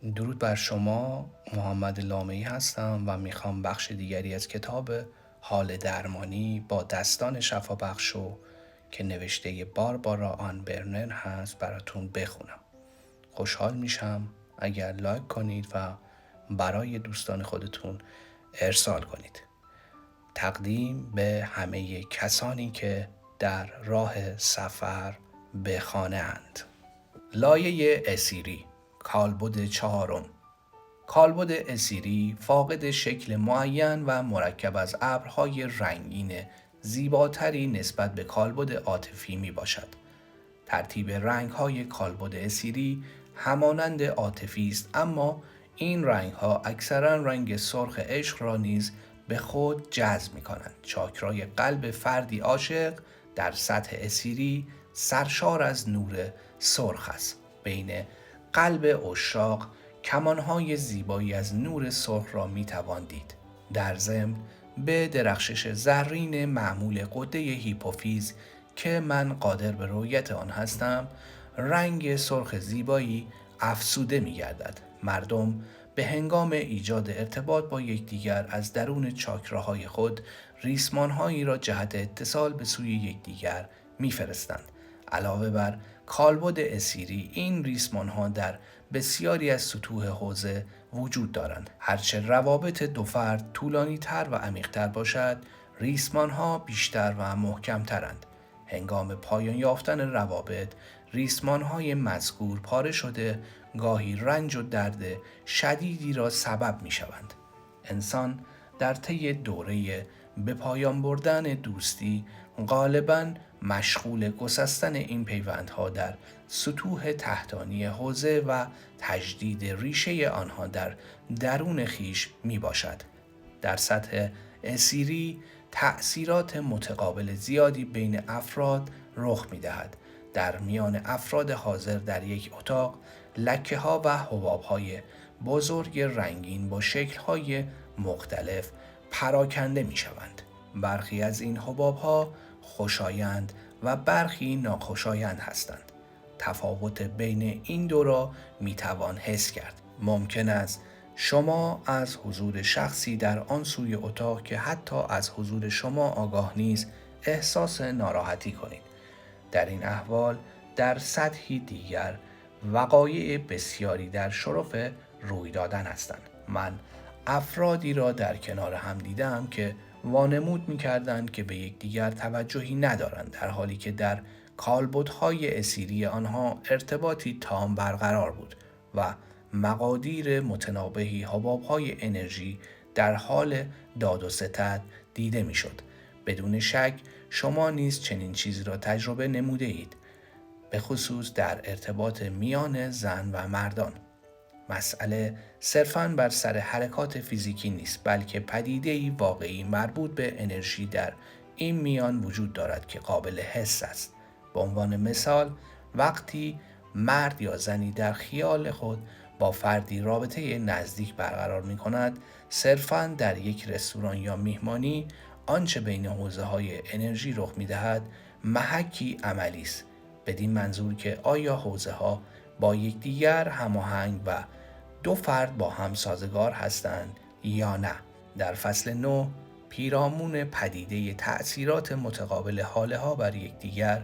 درود بر شما. محمد لامعی هستم و میخوام بخش دیگری از کتاب حال درمانی با دستان شفابخشو که نوشته باربارا آن برنر هست براتون بخونم. خوشحال میشم اگر لایک کنید و برای دوستان خودتون ارسال کنید. تقدیم به همه کسانی که در راه سفر به خانه اند. لایه اسیری، کالبد چهارم. کالبد اسیری فاقد شکل معین و مرکب از ابرهای رنگین زیباتری نسبت به کالبد عاطفی می باشد. ترتیب رنگ‌های کالبد اسیری همانند عاطفی است، اما این رنگ‌ها اکثرا رنگ سرخ عشق را نیز به خود جذب می‌کنند. چاکرای قلب فردی عاشق در سطح اسیری سرشار از نور سرخ است. بین قلب عشاق کمانهای زیبایی از نور سرخ را می‌توان دید. در ضمن به درخشش زرین معمول غده هیپوفیز که من قادر به رؤیت آن هستم، رنگ سرخ زیبایی افسوده می گردد. مردم به هنگام ایجاد ارتباط با یکدیگر از درون چاکراهای خود ریسمانهایی را جهت اتصال به سوی یکدیگر می‌فرستند. علاوه بر کالبد اسیری، این ریسمانها در بسیاری از سطوح حوزه وجود دارند. هرچه روابط دو فرد طولانی تر و عمیق تر باشد، ریسمانها بیشتر و محکم ترند. هنگام پایان یافتن روابط، ریسمانهای مذکور پاره شده گاهی رنج و درد شدیدی را سبب می شوند. انسان در طی دوره به پایان بردن دوستی غالباً مشغول گسستن این پیوندها در سطوح تحتانی حوزه و تجدید ریشه آنها در درون خیش می باشد. در سطح اسیری تأثیرات متقابل زیادی بین افراد رخ می دهد. در میان افراد حاضر در یک اتاق لکه ها و حباب های بزرگ رنگین با شکل های مختلف پراکنده می شوند. برخی از این حباب ها خوشایند و برخی ناخوشایند هستند. تفاوت بین این دو را می توان حس کرد. ممکن است شما از حضور شخصی در آن سوی اتاق که حتی از حضور شما آگاه نیست احساس ناراحتی کنید. در این احوال در سطحی دیگر وقایع بسیاری در شرف روی دادن هستند. من افرادی را در کنار هم دیدم که وانمود می‌کردند که به یکدیگر توجهی ندارند، در حالی که در کالبدهای اسیری آنها ارتباطی تام برقرار بود و مقادیر متنابهی حباب‌های انرژی در حال داد و ستد دیده می‌شد. بدون شک شما نیز چنین چیزی را تجربه نموده اید، به خصوص در ارتباط میان زن و مردان. مسئله صرفاً بر سر حرکات فیزیکی نیست، بلکه پدیده‌ای واقعی مربوط به انرژی در این میان وجود دارد که قابل حس است. به عنوان مثال، وقتی مرد یا زنی در خیال خود با فردی رابطه نزدیک برقرار می کند، صرفاً در یک رستوران یا میهمانی آنچه بین حوزه‌های انرژی رخ می‌دهد محکی عملی است، بدین منظور که آیا حوزه‌ها با یکدیگر هماهنگ و دو فرد با هم سازگار هستند یا نه. در فصل 9 پیرامون پدیده تأثیرات متقابل حاله‌ها بر یکدیگر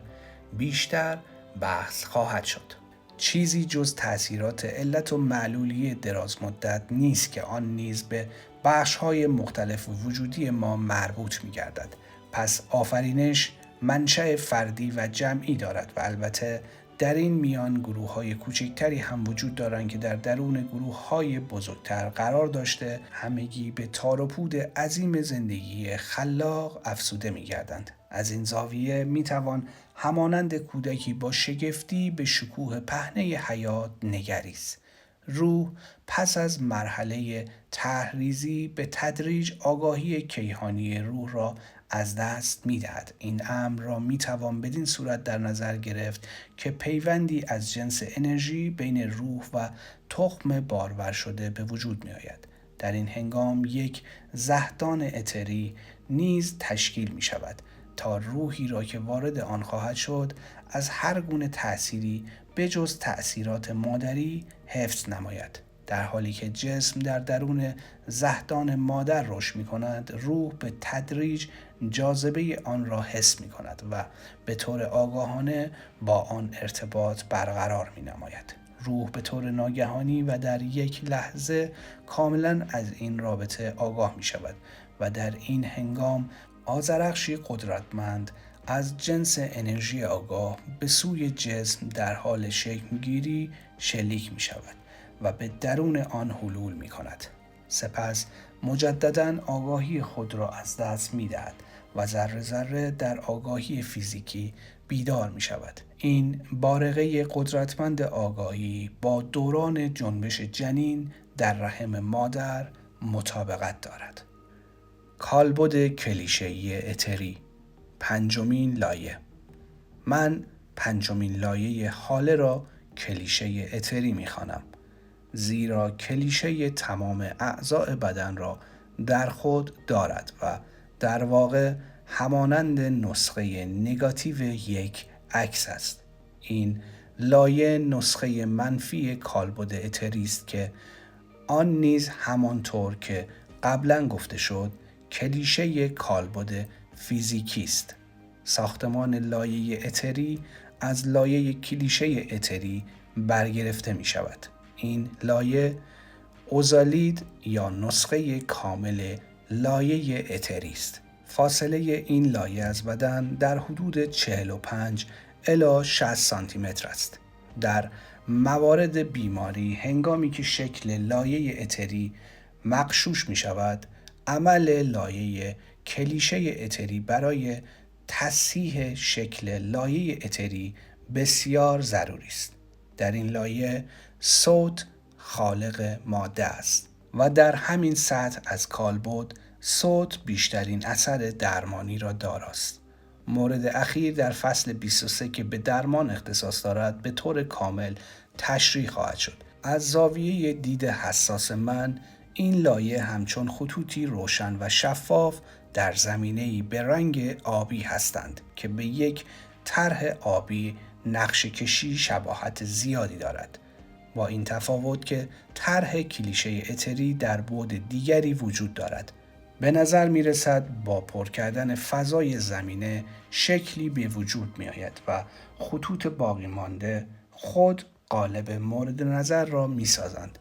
بیشتر بحث خواهد شد. چیزی جز تأثیرات علت و معلولی دراز مدت نیست که آن نیز به بخش‌های مختلف وجودی ما مربوط می‌گردد. پس آفرینش منشأ فردی و جمعی دارد و البته در این میان گروه‌های کوچکتری هم وجود دارند که در درون گروه‌های بزرگتر قرار داشته همگی به تار و پود عظیم زندگی خلاق افسوده می‌گردند. از این زاویه می‌توان همانند کودکی با شگفتی به شکوه پهنه حیات نگریست. روح پس از مرحله طرح‌ریزی به تدریج آگاهی کیهانی روح را از دست می‌دهد. این امر را می‌توان بدین صورت در نظر گرفت که پیوندی از جنس انرژی بین روح و تخم بارور شده به وجود می‌آید. در این هنگام یک زهدان اتری نیز تشکیل می‌شود تا روحی را که وارد آن خواهد شد از هر گونه تأثیری بجز تأثیرات مادری حفظ نماید. در حالی که جسم در درون زهدان مادر رشد می کند، روح به تدریج جاذبه آن را حس می کند و به طور آگاهانه با آن ارتباط برقرار می نماید. روح به طور ناگهانی و در یک لحظه کاملا از این رابطه آگاه می شود و در این هنگام آذرخشی قدرتمند از جنس انرژی آگاه به سوی جسم در حال شکل‌گیری شلیک می شود و به درون آن حلول می کند. سپس مجدداً آگاهی خود را از دست می دهد و ذره ذره در آگاهی فیزیکی بیدار می شود. این بارقه قدرتمند آگاهی با دوران جنبش جنین در رحم مادر مطابقت دارد. کالبد کلیشه‌ای اتری، پنجمین لایه. من پنجمین لایه حاله را کلیشه اتری می‌خوانم، زیرا کلیشه تمام اعضاء بدن را در خود دارد و در واقع همانند نسخه نگاتیو یک عکس است. این لایه نسخه منفی کالبد اتری است که آن نیز همانطور که قبلا گفته شد کلیشه کالبد فیزیکی است. ساختمان لایه اتری از لایه کلیشه اتری برگرفته می شود. این لایه اوزالید یا نسخه کامل لایه اتری است. فاصله این لایه از بدن در حدود 45 الی 60 سانتی متر است. در موارد بیماری هنگامی که شکل لایه اتری مغشوش می شود، عمل لایه کلیشه اتری برای تصحیح شکل لایه اتری بسیار ضروری است. در این لایه صوت خالق ماده است و در همین سطح از کالبد صوت بیشترین اثر درمانی را داراست. مورد اخیر در فصل 23 که به درمان اختصاص دارد به طور کامل تشریح خواهد شد. از زاویه دید حساس من این لایه همچون خطوطی روشن و شفاف در زمینه‌ای به رنگ آبی هستند که به یک طرح آبی نقشه کشی شباهت زیادی دارد، با این تفاوت که طرح کلیشه اتری در بعد دیگری وجود دارد. به نظر می رسد با پر کردن فضای زمینه شکلی به وجود می آید و خطوط باقی مانده خود قالب مورد نظر را می سازند.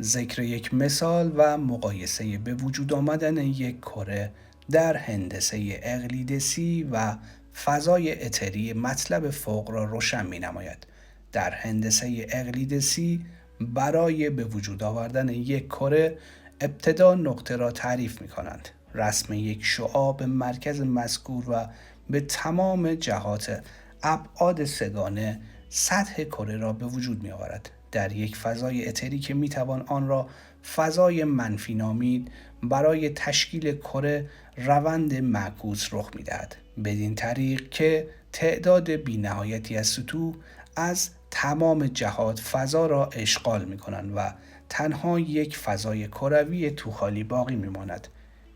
ذکر یک مثال و مقایسه به وجود آمدن یک کره در هندسه اقلیدسی و فضای اتری مطلب فوق را روشن می نماید. در هندسه اقلیدسی برای به وجود آوردن یک کره ابتدا نقطه را تعریف می کنند. رسم یک شعاع به مرکز مذکور و به تمام جهات ابعاد سگانه سطح کره را به وجود می آورد. در یک فضای اتری که می توان آن را فضای منفی نامید، برای تشکیل کره روند معکوس رخ می دهد، بدین طریق که تعداد بی‌نهایتی از سطوح از تمام جهات فضا را اشغال می کنند و تنها یک فضای کروی توخالی باقی می ماند.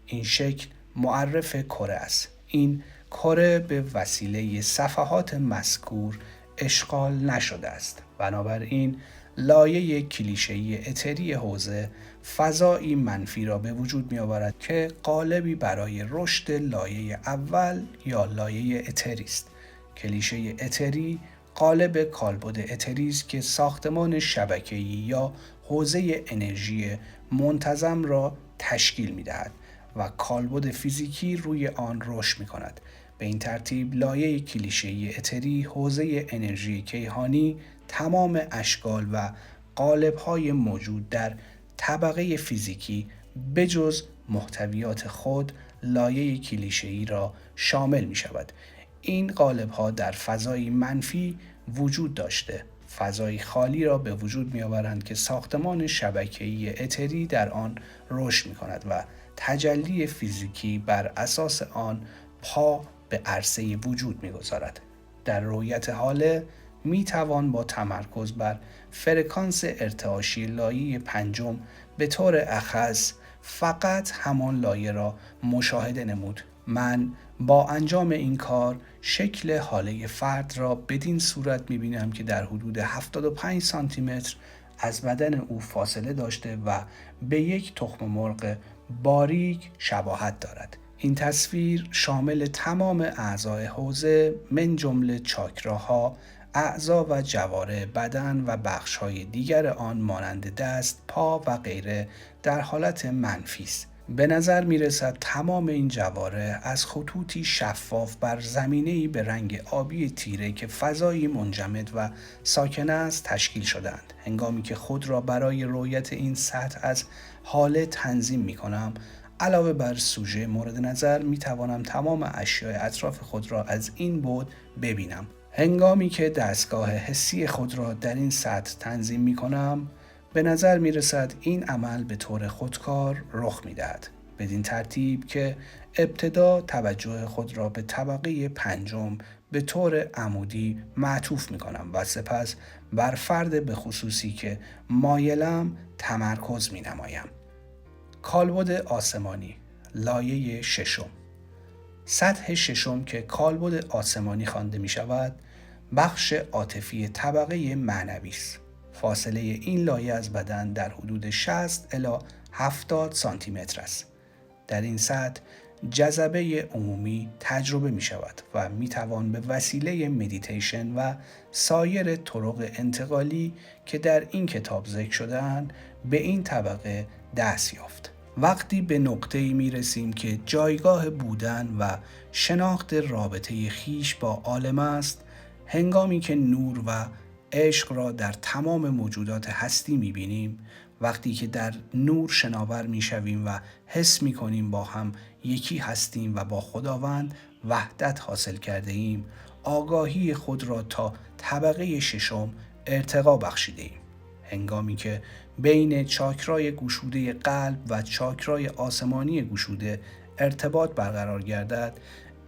این شکل معرف کره است. این کره به وسیله صفحات مذکور اشغال نشده است. بنابراین لایه کلیشه‌ای اتری حوزه فضایی منفی را به وجود می آورد که قالبی برای رشد لایه اول یا لایه اتری است. کلیشه اتری قالب کالبد اتری است که ساختمان شبکه‌ای یا حوزه انرژی منتظم را تشکیل می دهد و کالبد فیزیکی روی آن رشد می کند. به این ترتیب لایه کلیشه‌ای اتری حوزه انرژی کیهانی تمام اشکال و قالب‌های موجود در طبقه فیزیکی بجز محتویات خود لایه کلیشه‌ای را شامل می شود. این قالب‌ها در فضای منفی وجود داشته فضای خالی را به وجود می آورند که ساختمان شبکه‌ای اتری در آن رشد می کند و تجلی فیزیکی بر اساس آن پا به عرصه وجود می گذارد. در رویت حاله می توان با تمرکز بر فرکانس ارتعاشی لایه پنجم به طور اخص فقط همان لایه را مشاهده نمود. من با انجام این کار شکل حاله فرد را بدین صورت می بینم که در حدود 75 سانتی متر از بدن او فاصله داشته و به یک تخم مرغ باریک شباهت دارد. این تصویر شامل تمام اعضای حوزه من جمله چاکراها، اعضا و جوارح بدن و بخش‌های دیگر آن مانند دست، پا و غیره در حالت منفی است. به نظر می رسد تمام این جوارح از خطوطی شفاف بر زمینه‌ای به رنگ آبی تیره که فضایی منجمد و ساکن است تشکیل شدند. هنگامی که خود را برای رؤیت این سطح از حاله تنظیم می کنم، علاوه بر سوژه مورد نظر می توانم تمام اشیاء اطراف خود را از این بعد ببینم. هنگامی که دستگاه حسی خود را در این سطح تنظیم می کنم، به نظر می رسد این عمل به طور خودکار رخ می دهد. بدین ترتیب که ابتدا توجه خود را به طبقه پنجم به طور عمودی معطوف می کنم و سپس بر فرد به خصوصی که مایلم تمرکز می نمایم. کالبد آسمانی، لایه ششم. سطح ششم که کالبد آسمانی خوانده می شود، بخش عاطفی طبقه معنوی است. فاصله این لایه از بدن در حدود 60 الی 70 سانتی متر است. در این سطح جذبه عمومی تجربه می شود و می توان به وسیله مدیتیشن و سایر طرق انتقالی که در این کتاب ذکر شده‌اند به این طبقه دست یافت. وقتی به نقطه‌ای می رسیم که جایگاه بودن و شناخت رابطه خیش با عالم است، هنگامی که نور و عشق را در تمام موجودات هستی می بینیم، وقتی که در نور شناور می شویم و حس می کنیم با هم یکی هستیم و با خداوند وحدت حاصل کرده ایم، آگاهی خود را تا طبقه ششم ارتقا بخشیده ایم. هنگامی که بین چاکرای گشوده قلب و چاکرای آسمانی گشوده ارتباط برقرار گردد،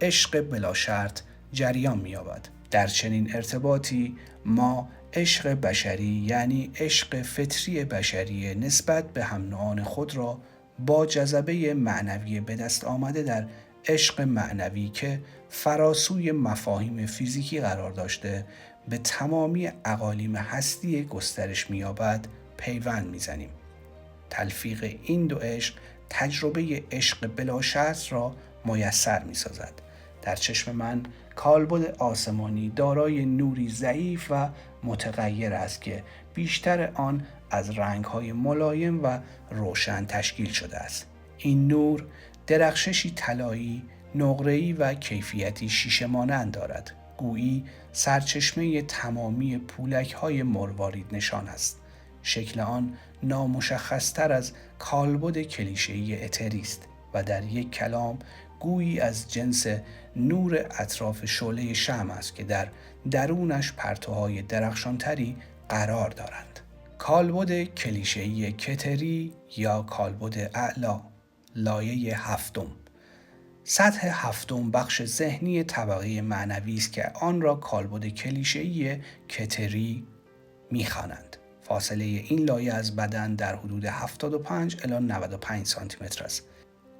عشق بلا شرط جریان می‌یابد. در چنین ارتباطی ما عشق بشری یعنی عشق فطری بشری نسبت به هم نوعان خود را با جذبه معنوی به دست آمده در عشق معنوی که فراسوی مفاهیم فیزیکی قرار داشته به تمامی اقالیم هستی گسترش می‌یابد پیوند می‌زنیم. تلفیق این دو عشق تجربه عشق بلا شرط را میسر می‌سازد. در چشم من کالبد آسمانی دارای نوری ضعیف و متغیر است که بیشتر آن از رنگ‌های ملایم و روشن تشکیل شده است. این نور درخششی طلایی، نقره‌ای و کیفیتی شیشه مانند دارد. گویی سرچشمه تمامی پولک‌های مروارید نشان است. شکل آن نامشخص‌تر از کالبد کلیشه‌ای اتری است و در یک کلام گویی از جنس نور اطراف شعله شمع است که در درونش پرتوهای درخشانتری قرار دارند. کالبد کلیشه‌ای کتری یا کالبد اعلا، لایه هفتم. سطح هفتم بخش ذهنی طبقه معنوی است که آن را کالبد کلیشه‌ای کتری می‌خوانند. فاصله این لایه از بدن در حدود 75 الی 95 سانتی متر است.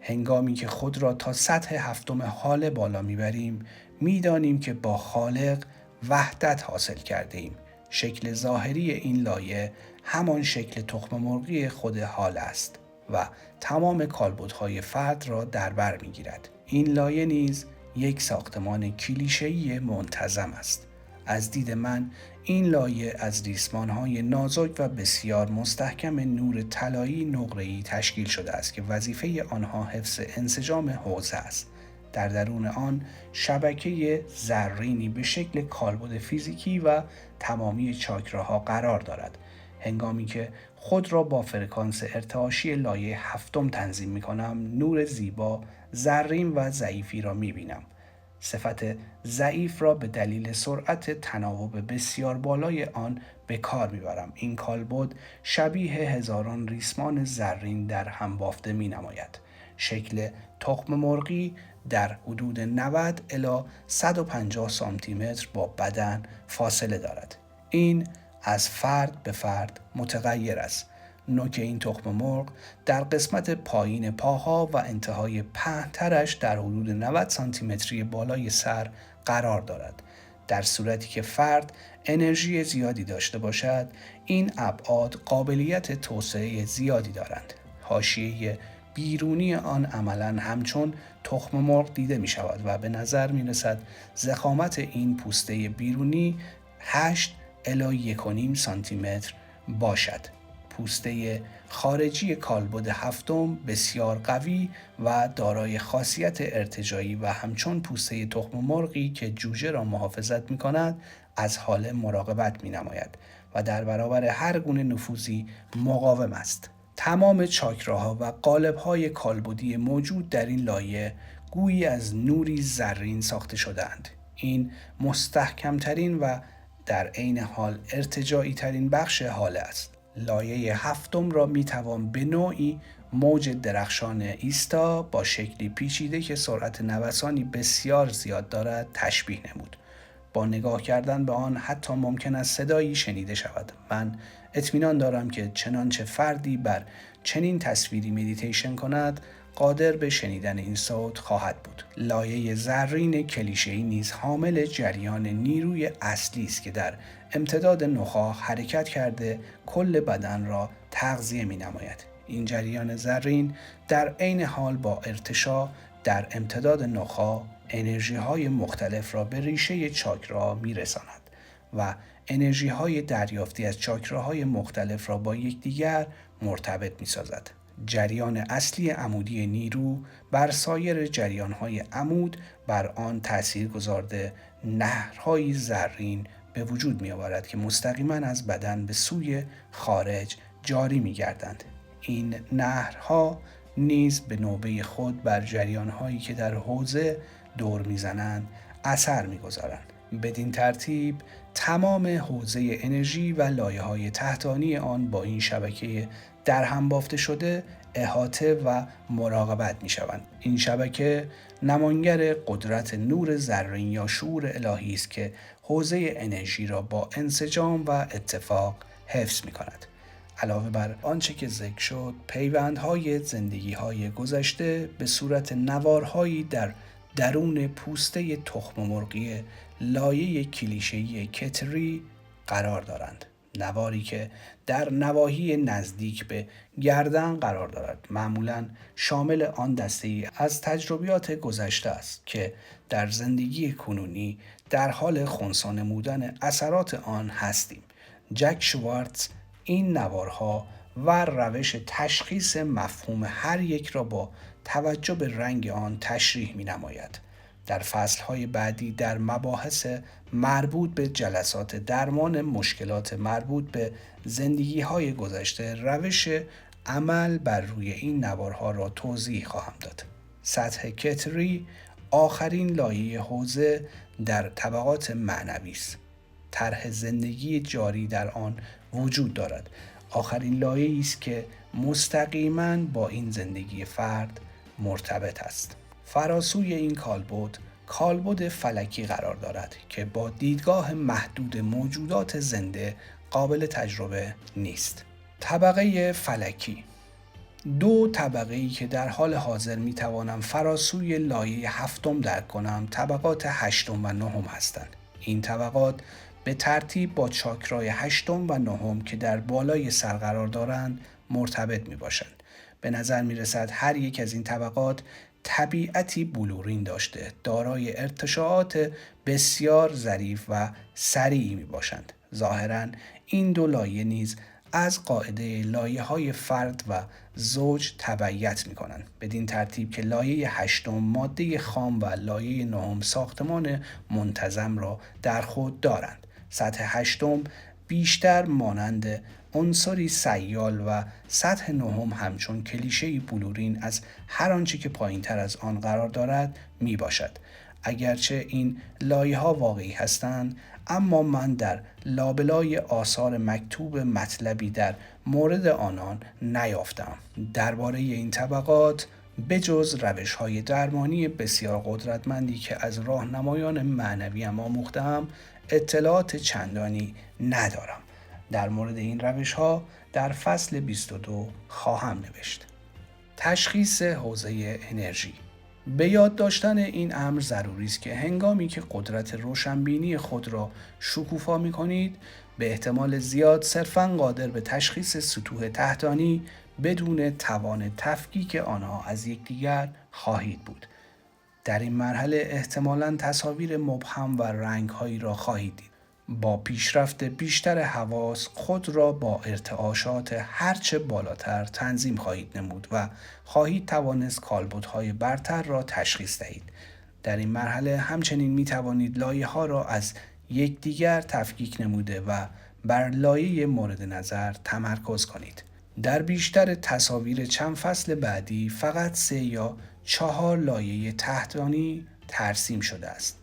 هنگامی که خود را تا سطح هفتم حاله بالا میبریم، میدانیم که با خالق وحدت حاصل کرده ایم. شکل ظاهری این لایه همان شکل تخم مرغی خود حال است و تمام کالبدهای فرد را در بر میگیرد. این لایه نیز یک ساختمان کلیشه‌ای منتظم است. از دید من این لایه از ریسمان‌های نازک و بسیار مستحکم نور طلایی نقره‌ای تشکیل شده است که وظیفه آنها حفظ انسجام حوزه است. در درون آن شبکه زرینی به شکل کالبد فیزیکی و تمامی چاکراها قرار دارد. هنگامی که خود را با فرکانس ارتعاشی لایه هفتم تنظیم می‌کنم، نور زیبا، زرین و ضعیفی را می‌بینم. صفت ضعیف را به دلیل سرعت تناوب بسیار بالای آن به کار میبرم. این کالبد شبیه هزاران ریسمان زرین در هم بافته می نماید. شکل تخم مرغی در حدود 90 الی 150 سانتی متر با بدن فاصله دارد. این از فرد به فرد متغیر است. نوک این تخم مرغ در قسمت پایین پاها و انتهای پهن‌ترش در حدود 90 سانتی متری بالای سر قرار دارد. در صورتی که فرد انرژی زیادی داشته باشد، این ابعاد قابلیت توسعه زیادی دارند. حاشیه بیرونی آن عملاً همچون تخم مرغ دیده می شود و به نظر می رسد ضخامت این پوسته بیرونی 8 الی 1.5 سانتی متر باشد. پوسته خارجی کالبد هفتم بسیار قوی و دارای خاصیت ارتجاعی و همچون پوسته تخم مرغی که جوجه را محافظت می کند از حال مراقبت می نماید و در برابر هر گونه نفوذی مقاوم است. تمام چاکراها و قالب‌های کالبدی موجود در این لایه گویی از نوری زرین ساخته شده‌اند. این مستحکم‌ترین و در عین حال ارتجاعی ترین بخش هاله است. لایه هفتم را میتوان به نوعی موج درخشان ایستا با شکلی پیچیده که سرعت نوسانی بسیار زیاد دارد تشبیه نمود. با نگاه کردن به آن حتی ممکن است صدایی شنیده شود. من اطمینان دارم که چنانچه فردی بر چنین تصویری مدیتیشن کند قادر به شنیدن این صوت خواهد بود. لایه زرین کلیشه‌ای نیز حامل جریان نیروی اصلی است که در امتداد نخاع حرکت کرده کل بدن را تغذیه می‌نماید. این جریان زرین در عین حال با ارتشاء در امتداد نخاع انرژی‌های مختلف را به ریشه چاکرا می‌رساند و انرژی‌های دریافتی از چاکراهای مختلف را با یکدیگر مرتبط می‌سازد. جریان اصلی عمودی نیرو بر سایر جریان‌های عمود بر آن تأثیر گذارده نهرهای زرین به وجود می‌آورد که مستقیما از بدن به سوی خارج جاری می‌گردند. این نهرها نیز به نوبه خود بر جریان‌هایی که در حوزه دور می‌زنند اثر می‌گذارند. بدین ترتیب تمام حوزه انرژی و لایه‌های تحتانی آن با این شبکه در هم بافته شده احاطه و مراقبت می‌شوند. این شبکه نماینگر قدرت نور زرین یا شعور الهی است که حوزه انرژی را با انسجام و اتفاق حفظ می‌کند. علاوه بر آنچه که ذکر شد، پیوندهای زندگی‌های گذشته به صورت نوارهایی در درون پوسته تخم مرغی لایه کلیشه‌ای کتری قرار دارند. نواری که در نواحی نزدیک به گردن قرار دارد، معمولاً شامل آن دسته‌ای از تجربیات گذشته است که در زندگی کنونی در حال خنثی نمودن اثرات آن هستیم. جک شوارتز این نوارها و روش تشخیص مفهوم هر یک را با توجه به رنگ آن تشریح می‌نماید. در فصل‌های بعدی در مباحث مربوط به جلسات درمان مشکلات مربوط به زندگی‌های گذشته روش عمل بر روی این نوارها را توضیح خواهم داد. سطح کتری آخرین لایه حوزه در طبقات معنوی است. طرح زندگی جاری در آن وجود دارد. آخرین لایه‌ای است که مستقیماً با این زندگی فرد مرتبط است. فراسوی این کالبد فلکی قرار دارد که با دیدگاه محدود موجودات زنده قابل تجربه نیست. طبقه فلکی، دو طبقه‌ای که در حال حاضر میتوانم فراسوی لایه هفتم درک کنم طبقات هشتم و نهم هستند. این طبقات به ترتیب با چاکرای هشتم و نهم که در بالای سر قرار دارند مرتبط می باشند. به نظر می رسد هر یک از این طبقات طبیعتی بلورین داشته، دارای ارتشاعات بسیار ظریف و سریعی می باشند. ظاهراً این دو لایه نیز از قاعده لایه‌های فرد و زوج تبعیت می‌کنند، بدین ترتیب که لایه هشتم ماده خام و لایه نهم ساختمان منتظم را در خود دارند. سطح هشتم بیشتر مانند عنصری سیال و سطح نهم همچون کلیشه‌ای بلورین از هر آنچه که پایین‌تر از آن قرار دارد می باشد. اگرچه این لایه‌ها واقعی هستند، اما من در لابلای آثار مکتوب مطلبی در مورد آنان نیافتم. درباره این طبقات بجز روش‌های درمانی بسیار قدرتمندی که از راهنمایان معنویم آموختم اطلاعات چندانی ندارم. در مورد این روش‌ها در فصل 22 خواهم نوشت. تشخیص حوزه انرژی. به یاد داشتن این امر ضروری است که هنگامی که قدرت روشنبینی خود را شکوفا می کنید، به احتمال زیاد صرفاً قادر به تشخیص سطوح تحتانی بدون توان تفکیک آنها از یکدیگر خواهید بود. در این مرحله احتمالاً تصاویر مبهم و رنگ‌هایی را خواهید دید. با پیشرفت بیشتر حواس خود را با ارتعاشات هرچه بالاتر تنظیم خواهید نمود و خواهید توانست کالبدهای برتر را تشخیص دهید. در این مرحله همچنین می توانید لایه‌ها را از یکدیگر تفکیک نموده و بر لایه مورد نظر تمرکز کنید. در بیشتر تصاویر چند فصل بعدی فقط 3 یا 4 لایه تحتانی ترسیم شده است.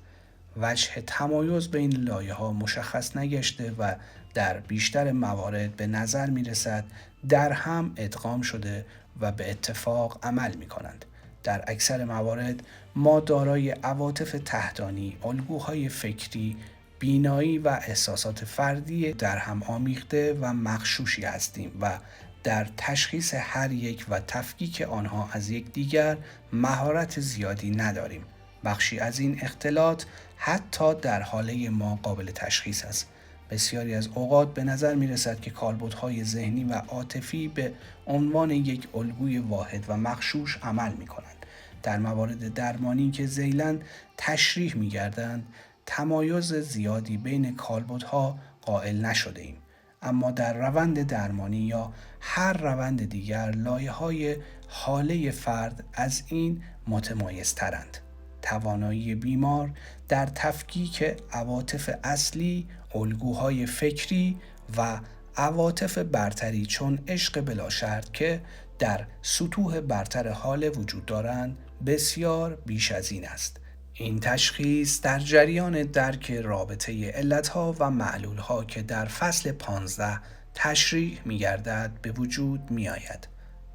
وجه تمایز بین لایه‌ها مشخص نگشته و در بیشتر موارد به نظر می رسد در هم ادغام شده و به اتفاق عمل می کنند. در اکثر موارد ما دارای عواطف تحتانی، الگوهای فکری، بینایی و احساسات فردی در هم آمیخته و مغشوشی هستیم و در تشخیص هر یک و تفکیک آنها از یکدیگر مهارت زیادی نداریم. بخشی از این اختلاط حتی در حاله ما قابل تشخیص است. بسیاری از اوقات به نظر می رسد که کالبدهای ذهنی و عاطفی به عنوان یک الگوی واحد و مغشوش عمل می کنند. در موارد درمانی که ذیلاً تشریح می گردند، تمایز زیادی بین کالبدها قائل نشده ایم. اما در روند درمانی یا هر روند دیگر لایه‌های حاله فرد از این متمایزترند. توانایی بیمار در تفکیک عواطف اصلی، الگوهای فکری و عواطف برتری چون عشق بلا شرط که در سطوح برتر حال وجود دارند بسیار بیش از این است. این تشخیص در جریان درک رابطه علتها و معلولها که در فصل 15 تشریح می‌گردد به وجود می‌آید.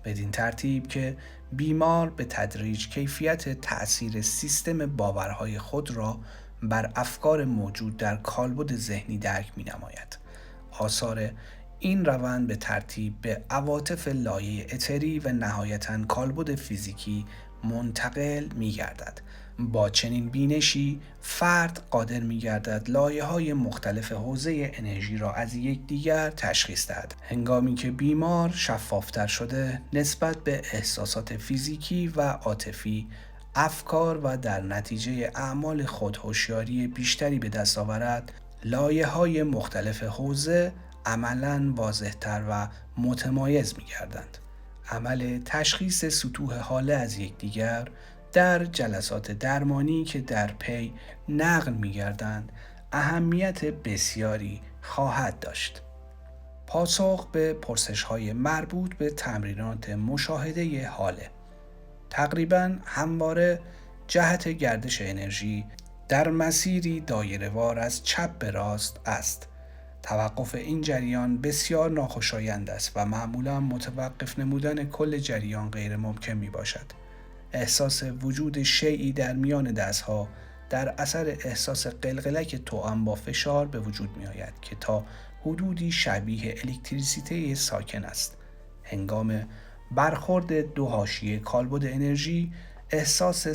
بدین ترتیب که بیمار به تدریج کیفیت تأثیر سیستم باورهای خود را بر افکار موجود در کالبد ذهنی درک می‌نماید. آثار این روند به ترتیب به عواطف لایه اتری و نهایتاً کالبد فیزیکی منتقل می‌گردد. با چنین بینشی فرد قادر می‌گردد لایه‌های مختلف حوزه انرژی را از یکدیگر تشخیص دهد. هنگامی که بیمار شفافتر شده نسبت به احساسات فیزیکی و عاطفی، افکار و در نتیجه اعمال خود هوشیاری بیشتری به دست آورد، لایه‌های مختلف حوزه عملاً واضح‌تر و متمایز می‌گردند. عمل تشخیص سطوح حاله از یکدیگر در جلسات درمانی که در پی نقل می‌گردند اهمیت بسیاری خواهد داشت. پاسخ به پرسش‌های مربوط به تمرینات مشاهده حاله. تقریباً همواره جهت گردش انرژی در مسیری دایره‌وار از چپ به راست است. توقف این جریان بسیار ناخوشایند است و معمولاً متوقف نمودن کل جریان غیر ممکن می باشد. احساس وجود شیئی در میان دستها در اثر احساس قلقلک توأم با فشار به وجود می آید که تا حدودی شبیه الکتریسیته ساکن است. هنگام برخورد دو حاشیه کالبد انرژی احساس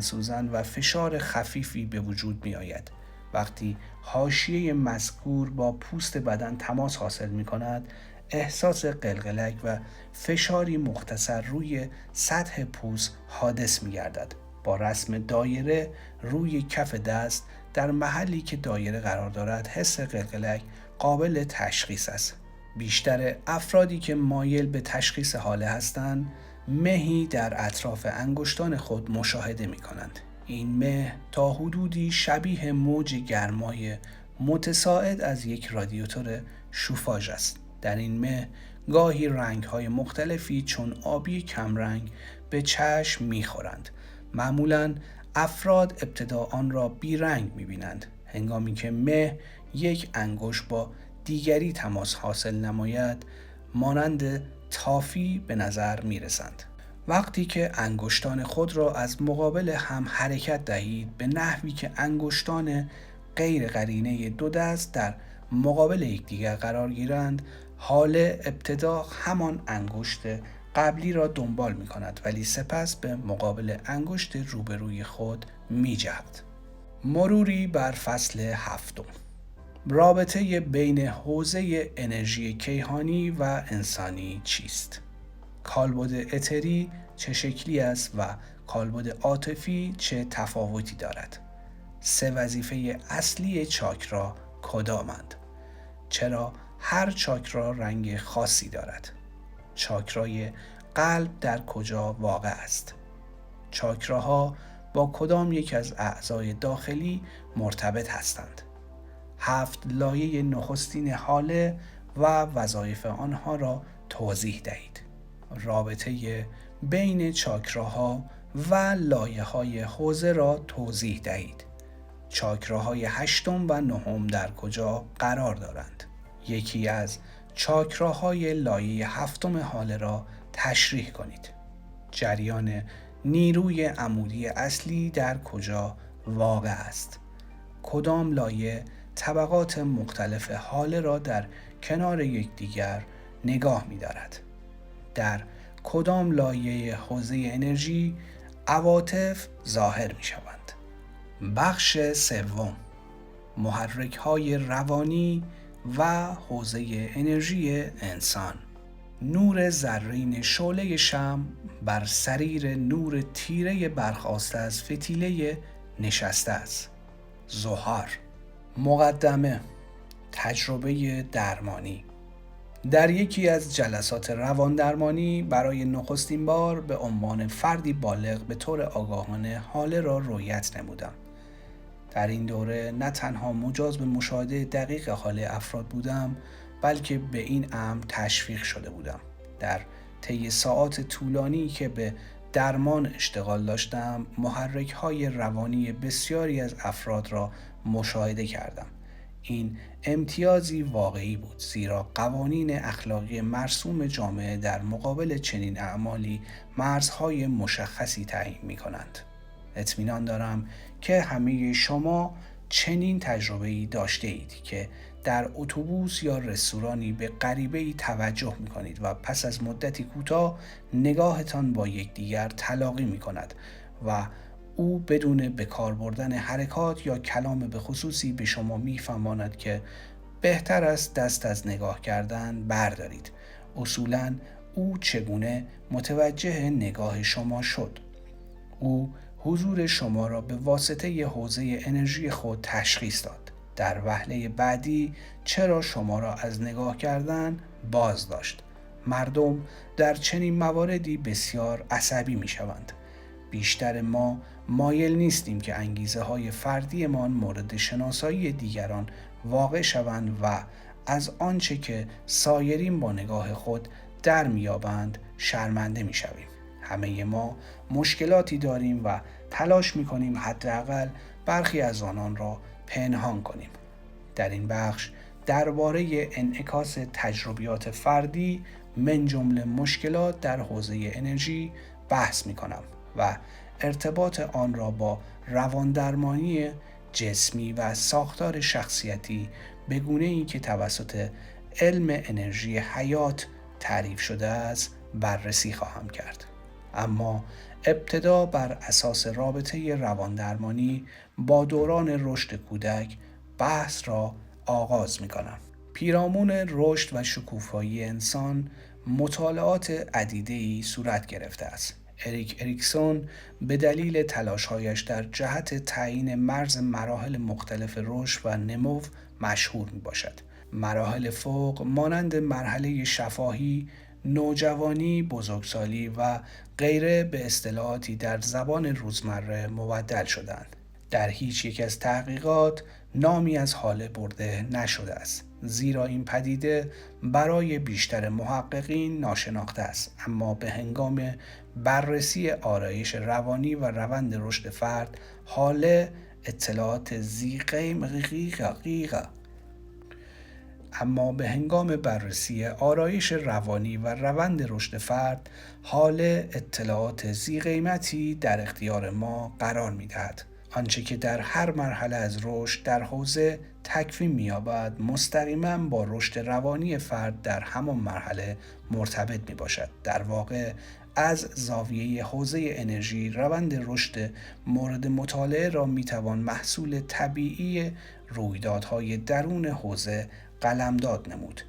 سوزن و فشار خفیفی به وجود می آید. وقتی حاشیه مذکور با پوست بدن تماس حاصل می کند، احساس قلقلک و فشاری مختصر روی سطح پوست حادث می گردد. با رسم دایره روی کف دست در محلی که دایره قرار دارد حس قلقلک قابل تشخیص است. بیشتر افرادی که مایل به تشخیص حاله هستند مهی در اطراف انگشتان خود مشاهده می کنند. این مه تا حدودی شبیه موج گرمای متصاعد از یک رادیاتور شوفاژ است. در این مه گاهی رنگ‌های مختلفی چون آبی کمرنگ به چشم می‌خورند. معمولاً افراد ابتدا آن را بیرنگ می‌بینند. هنگامی که مه یک انگشت با دیگری تماس حاصل نماید، مانند تافی به نظر می‌رسند. وقتی که انگشتان خود را از مقابل هم حرکت دهید به نحوی که انگشتان غیر قرینه دو دست در مقابل یکدیگر قرار گیرند، حاله ابتدا همان انگشت قبلی را دنبال می کند ولی سپس به مقابل انگشت روبروی خود می جهد. مروری بر فصل هفتم. رابطه بین حوزه انرژی کیهانی و انسانی چیست؟ کالبد اتری چه شکلی است و کالبد عاطفی چه تفاوتی دارد؟ 3 وظیفه اصلی چاکرا کدامند؟ چرا هر چاکرا رنگ خاصی دارد؟ چاکرای قلب در کجا واقع است؟ چاکراها با کدام یک از اعضای داخلی مرتبط هستند؟ 7 لایه نخستین حاله و وظایف آنها را توضیح دهید. رابطه بین چاکراها و لایه‌های حوزه را توضیح دهید. چاکراهای 8 و 9 در کجا قرار دارند؟ یکی از چاکراهای لایه 7 حاله را تشریح کنید. جریان نیروی عمودی اصلی در کجا واقع است؟ کدام لایه طبقات مختلف حاله را در کنار یکدیگر نگاه می‌دارد؟ در کدام لایه حوزه انرژی عواطف ظاهر می‌شوند؟ بخش سوم، محرک‌های روانی و حوزه انرژی انسان. نور زرین شعله شمع بر سریر نور تیره برخاسته از فتیله نشسته است. ظهار. مقدمه. تجربه درمانی. در یکی از جلسات روان درمانی برای نخستین بار به عنوان فردی بالغ به طور آگاهانه حاله را رؤیت نمودم. در این دوره نه تنها مجاز به مشاهده دقیق حال افراد بودم، بلکه به این امر تشویق شده بودم. در طی ساعات طولانی که به درمان اشتغال داشتم، محرک‌های روانی بسیاری از افراد را مشاهده کردم. این امتیازی واقعی بود، زیرا قوانین اخلاقی مرسوم جامعه در مقابل چنین اعمالی مرزهای مشخصی تعیین می‌کنند. اطمینان دارم که همه شما چنین تجربه‌ای داشته اید که در اتوبوس یا رستورانی به غریبه‌ای توجه می‌کنید و پس از مدتی کوتاه نگاهتان با یکدیگر تلاقی می‌کند و او بدون به کار بردن حرکات یا کلام به خصوصی به شما می‌فهماند که بهتر است دست از نگاه کردن بردارید. اصولاً او چگونه متوجه نگاه شما شد؟ او حضور شما را به واسطه حوزه انرژی خود تشخیص داد. در وهله بعدی چرا شما را از نگاه کردن باز داشت؟ مردم در چنین مواردی بسیار عصبی می شوند. بیشتر ما مایل نیستیم که انگیزه های فردیمان مورد شناسایی دیگران واقع شوند و از آنچه که سایرین با نگاه خود در میابند شرمنده می شویم. همه ما مشکلاتی داریم و تلاش می‌کنیم حداقل برخی از آنان را پنهان کنیم. در این بخش درباره انعکاس تجربیات فردی من جمله مشکلات در حوزه انرژی بحث می‌کنم و ارتباط آن را با رواندرمانی جسمی و ساختار شخصیتی به گونه‌ای که توسط علم انرژی حیات تعریف شده است بررسی خواهم کرد. اما ابتدا بر اساس رابطه رواندرمانی با دوران رشد کودک بحث را آغاز می‌کنم. پیرامون رشد و شکوفایی انسان مطالعات عدیده‌ای صورت گرفته است. اریک اریکسون به دلیل تلاش‌هایش در جهت تعیین مرز مراحل مختلف رشد و نمو مشهور می‌باشد. مراحل فوق مانند مرحله شفاهی، نوجوانی، بزرگسالی و غیره به اصطلاحاتی در زبان روزمره مبدل شدند. در هیچ یک از تحقیقات نامی از حاله برده نشده است، زیرا این پدیده برای بیشتر محققین ناشناخته است، اما به هنگام بررسی آرایش روانی و روند رشد فرد، حاله اطلاعات ذی قیمتی در اختیار ما قرار می‌دهد. آنچه که در هر مرحله از رشد در حوزه تکوین می‌یابد مستقیما با رشد روانی فرد در همان مرحله مرتبط میباشد. در واقع از زاویه حوزه انرژی روند رشد مورد مطالعه را میتوان محصول طبیعی رویدادهای درون حوزه قلمداد نمود.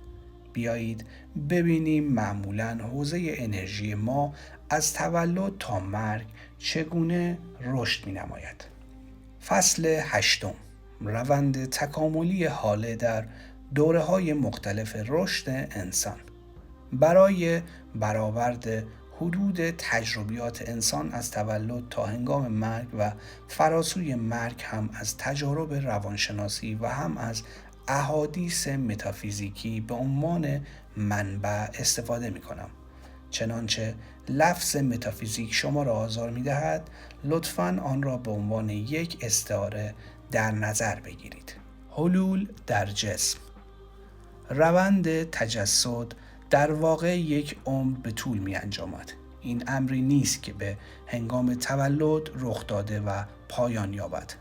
بیایید ببینیم معمولاً حوزه انرژی ما از تولد تا مرگ چگونه رشد می‌نماید. فصل 8، روند تکاملی حاله در دوره‌های مختلف رشد انسان. برای برآورد حدود تجربیات انسان از تولد تا هنگام مرگ و فراسوی مرگ هم از تجارب روانشناسی و هم از احادیث متافیزیکی به عنوان منبع استفاده می کنم. چنانچه لفظ متافیزیک شما را آزار می دهد، لطفاً آن را به عنوان یک استعاره در نظر بگیرید. حلول در جسم. روند تجسد در واقع یک عمر به طول می انجامد. این امری نیست که به هنگام تولد رخ داده و پایان یابد.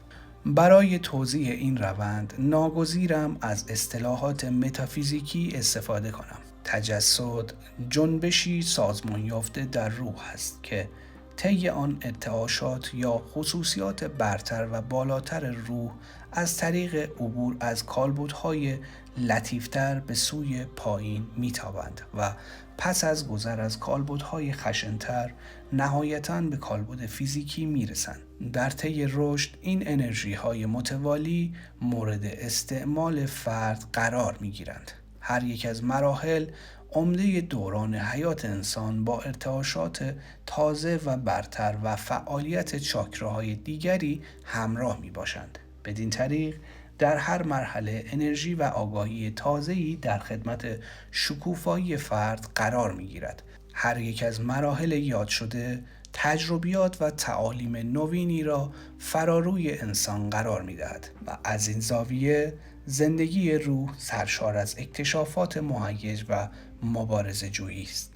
برای توضیح این روند ناگزیرم از اصطلاحات متافیزیکی استفاده کنم. تجسد جنبشی سازمان یافته در روح است که طی آن ارتعاشات یا خصوصیات برتر و بالاتر روح از طریق عبور از کالبدهای لطیفتر به سوی پایین میتابند و پس از گذر از کالبدهای خشنتر نهایتاً به کالبد فیزیکی میرسند. در طی رشد این انرژی های متوالی مورد استعمال فرد قرار میگیرند. هر یک از مراحل عمده دوران حیات انسان با ارتعاشات تازه و برتر و فعالیت چاکراهای دیگری همراه می باشند. بدین طریق در هر مرحله انرژی و آگاهی تازه‌ای در خدمت شکوفایی فرد قرار می گیرد. هر یک از مراحل یاد شده تجربیات و تعالیم نوینی را فراروی انسان قرار می دهد و از این زاویه زندگی روح سرشار از اکتشافات مهیج و مبارزه جویی است.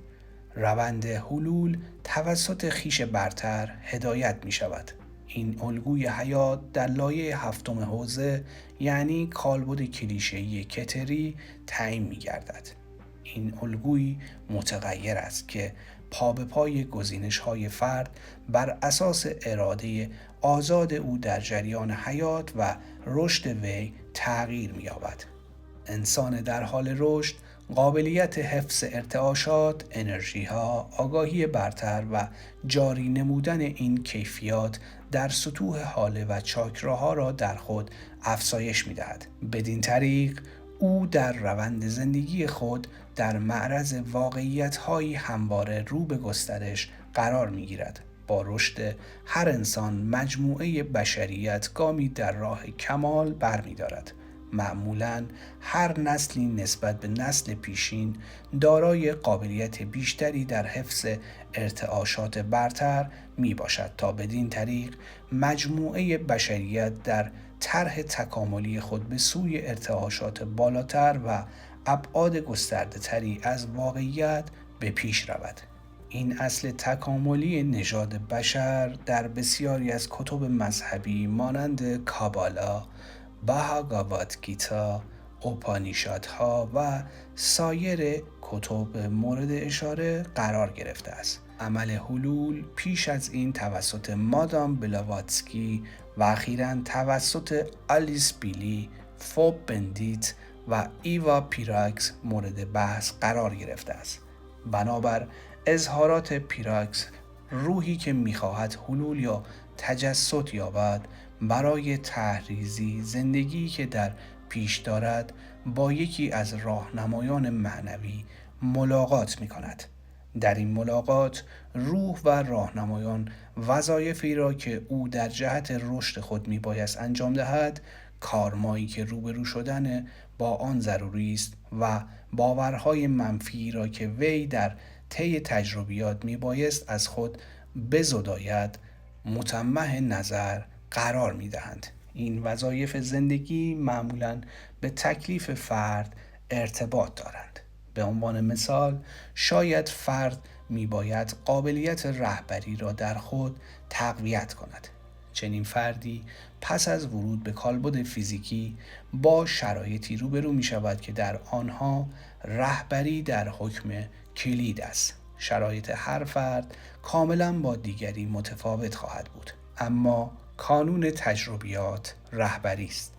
روند حلول توسط خویش برتر هدایت می شود. این الگوی حیات در لایه هفتم حوزه یعنی کالبد کلیشه‌ای کتری تعیین می گردد. این الگوی متغیر است که پا به پای گزینش‌های فرد بر اساس اراده آزاد او در جریان حیات و رشد وی تغییر می‌یابد. انسان در حال رشد قابلیت حفظ ارتعاشات، انرژی‌ها، آگاهی برتر و جاری نمودن این کیفیات در سطوح حاله و چاکراها را در خود افزایش می‌دهد. بدین طریق او در روند زندگی خود در معرض واقعیت‌هایی همواره رو به گسترش قرار می‌گیرد. با رشد هر انسان مجموعه بشریت گامی در راه کمال برمی‌دارد. معمولاً هر نسلی نسبت به نسل پیشین دارای قابلیت بیشتری در حفظ ارتعاشات برتر می باشد تا بدین طریق مجموعه بشریت در طرح تکاملی خود به سوی ارتعاشات بالاتر و ابعاد گسترده تری از واقعیت به پیش رود. این اصل تکاملی نژاد بشر در بسیاری از کتب مذهبی مانند کابالا، بهاگاوات گیتا، اوپانیشادها و سایر کتب مورد اشاره قرار گرفته است. عمل حلول پیش از این توسط مادام بلاواتسکی و اخیراً توسط آلیس بیلی، فوب بندیت و ایوا پیراکس مورد بحث قرار گرفته است. بنابر اظهارات پیراکس، روحی که می‌خواهد حلول یا تجسد یابد برای تحریزی زندگی که در پیش دارد با یکی از راهنمایان معنوی ملاقات می‌کند. در این ملاقات روح و راهنمایان وظایفی را که او در جهت رشد خود میبایست انجام دهد، کارمایی که روبرو شدن با آن ضروری است و باورهای منفی را که وی در طی تجربیات میبایست از خود بزداید متمه نظر قرار میدهند. این وظایف زندگی معمولاً به تکلیف فرد ارتباط دارند. به عنوان مثال شاید فرد میباید قابلیت رهبری را در خود تقویت کند، چنین فردی پس از ورود به کالبد فیزیکی با شرایطی روبرو می شود که در آنها رهبری در حکم کلید است. شرایط هر فرد کاملا با دیگری متفاوت خواهد بود، اما کانون تجربیات رهبری است.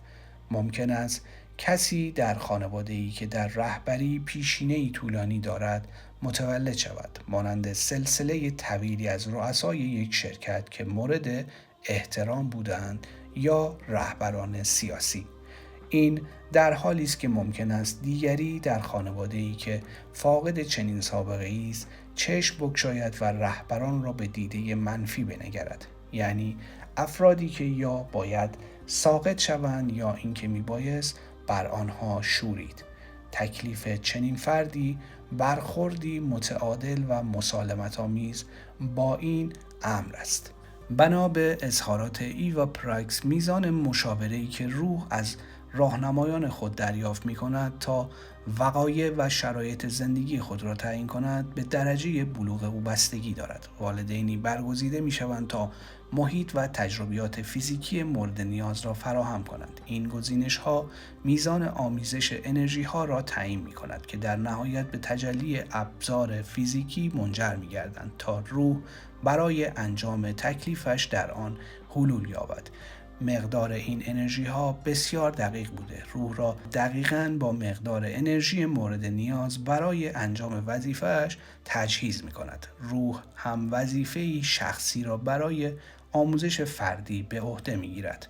ممکن است کسی در خانواده‌ای که در رهبری پیشینه‌ای طولانی دارد متولد شود، مانند سلسله طویلی از رؤسای یک شرکت که مورد احترام بودند یا رهبران سیاسی. این در حالی است که ممکن است دیگری در خانواده‌ای که فاقد چنین سابقه‌ای است چشم بگشاید و رهبران را به دیده منفی بنگرد، یعنی افرادی که یا باید ساقط شوند یا اینکه میبایست بر آنها شورید. تکلیف چنین فردی برخوردی متعادل و مسالمت‌آمیز با این امر است. بنا به اظهارات ایوا پرایکس، میزان مشاوره‌ای که روح از راهنمایان خود دریافت می‌کند تا وقایع و شرایط زندگی خود را تعیین کند به درجه بلوغ او بستگی دارد. والدینی برگزیده می‌شوند تا محیط و تجربیات فیزیکی مورد نیاز را فراهم کنند. این گزینش‌ها میزان آمیزش انرژی‌ها را تعیین می‌کند که در نهایت به تجلی ابزار فیزیکی منجر می‌گردند تا روح برای انجام تکلیفش در آن حلول یابد. مقدار این انرژی ها بسیار دقیق بوده. روح را دقیقاً با مقدار انرژی مورد نیاز برای انجام وظیفه‌اش تجهیز می کند. روح هم وظیفه‌ای شخصی را برای آموزش فردی به عهده می گیرد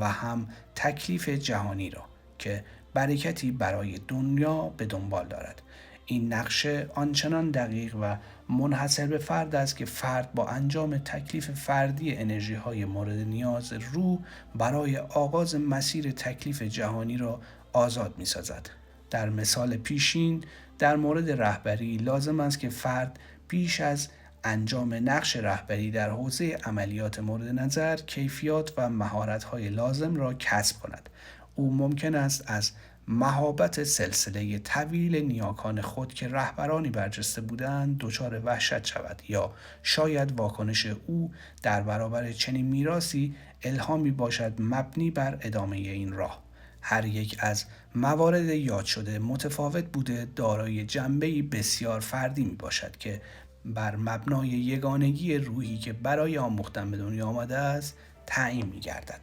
و هم تکلیف جهانی را که برکتی برای دنیا به دنبال دارد. این نقشه آنچنان دقیق و منحصر به فرد است که فرد با انجام تکلیف فردی انرژی‌های مورد نیاز روح برای آغاز مسیر تکلیف جهانی را آزاد می‌سازد. در مثال پیشین در مورد رهبری لازم است که فرد پیش از انجام نقش رهبری در حوزه عملیات مورد نظر کیفیات و مهارت‌های لازم را کسب کند. او ممکن است از مهابت سلسله طویل نیاکان خود که رهبرانی برجسته بودند دچار وحشت شود، یا شاید واکنش او در برابر چنین میراثی الهامی باشد مبنی بر ادامه این راه. هر یک از موارد یاد شده متفاوت بوده، دارای جنبه‌ای بسیار فردی می باشد که بر مبنای یگانگی روحی که برای آموختن به دنیا آمده است تعیین می گردد.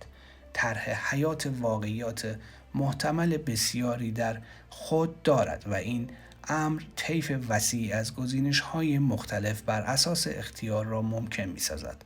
طرح حیات واقعیات محتمل بسیاری در خود دارد و این امر طیف وسیعی از گزینش‌های مختلف بر اساس اختیار را ممکن می‌سازد.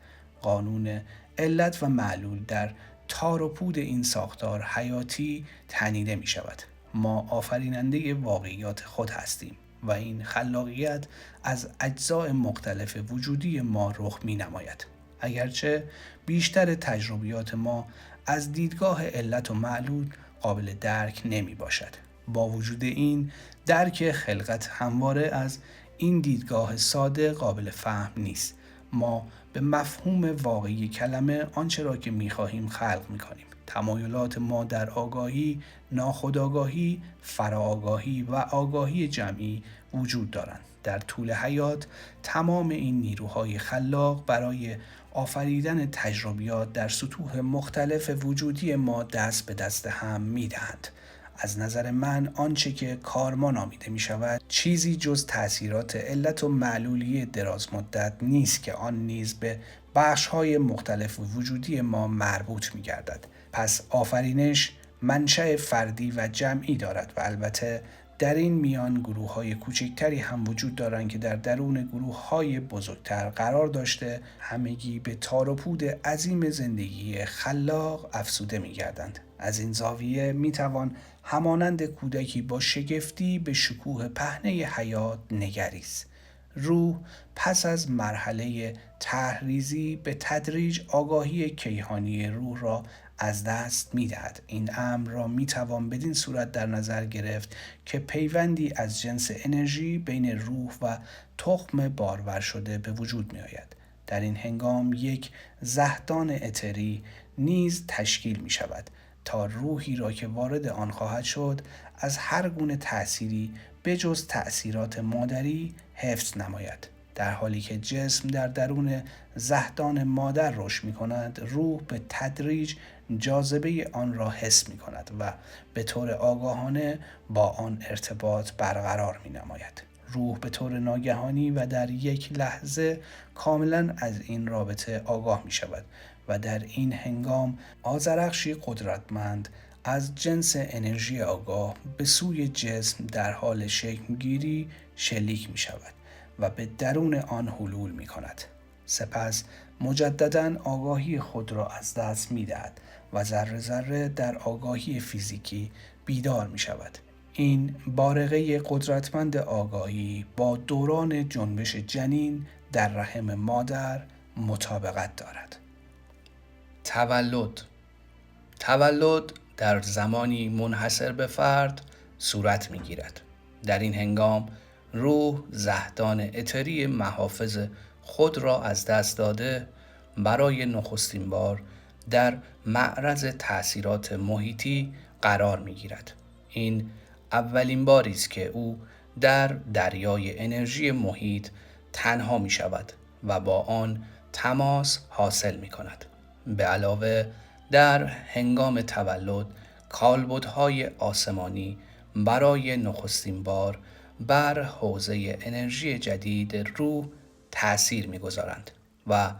قانون علت و معلول در تار و پود این ساختار حیاتی تنیده می‌شود. ما آفریننده واقعیات خود هستیم و این خلاقیت از اجزاء مختلف وجودی ما رخ می‌نماید. اگرچه بیشتر تجربیات ما از دیدگاه علت و معلول قابل درک نمی باشد. با وجود این درک خلقت همواره از این دیدگاه ساده قابل فهم نیست. ما به مفهوم واقعی کلمه آنچه را که می خواهیم خلق می کنیم. تمایلات ما در آگاهی، ناخودآگاهی، فراآگاهی و آگاهی جمعی وجود دارند. در طول حیات تمام این نیروهای خلاق برای آفریدن تجربیات در سطوح مختلف وجودی ما دست به دست هم می‌دهند. از نظر من آنچه که کارما نامیده می شود چیزی جز تأثیرات علت و معلولی دراز مدت نیست که آن نیز به بخش‌های مختلف وجودی ما مربوط می گردد. پس آفرینش منشأ فردی و جمعی دارد و البته در این میان گروه‌های کوچکتری هم وجود دارند که در درون گروه‌های بزرگتر قرار داشته همگی به تار و پود عظیم زندگی خلاق افسوده می‌گردند. از این زاویه می‌توان همانند کودکی با شگفتی به شکوه پهنه حیات نگریست. روح پس از مرحله طرح‌ریزی به تدریج آگاهی کیهانی روح را از دست می‌دهد. این امر را می‌توان بدین صورت در نظر گرفت که پیوندی از جنس انرژی بین روح و تخم بارور شده به وجود می‌آید. در این هنگام یک زهدان اتری نیز تشکیل می‌شود تا روحی را که وارد آن خواهد شد از هر گونه تأثیری بجز تأثیرات مادری حفظ نماید. در حالی که جسم در درون زهدان مادر رشد می کند، روح به تدریج جاذبه آن را حس می کند و به طور آگاهانه با آن ارتباط برقرار می نماید. روح به طور ناگهانی و در یک لحظه کاملا از این رابطه آگاه می شود و در این هنگام آذرخشی قدرتمند از جنس انرژی آگاه به سوی جسم در حال شکل گیری شلیک می شود و به درون آن حلول می کند. سپس مجدداً آگاهی خود را از دست می دهد و ذره ذره در آگاهی فیزیکی بیدار می شود. این بارقه قدرتمند آگاهی با دوران جنبش جنین در رحم مادر مطابقت دارد. تولد در زمانی منحصر به فرد صورت می گیرد. در این هنگام روح زهدان اتری محافظ خود را از دست داده برای نخستین بار در معرض تأثیرات محیطی قرار می گیرد. این اولین باری است که او در دریای انرژی محیط تنها می شود و با آن تماس حاصل می کند. به علاوه در هنگام تولد کالبدهای آسمانی برای نخستین بار بر حوزه انرژی جدید روح تأثیر می‌گذارند و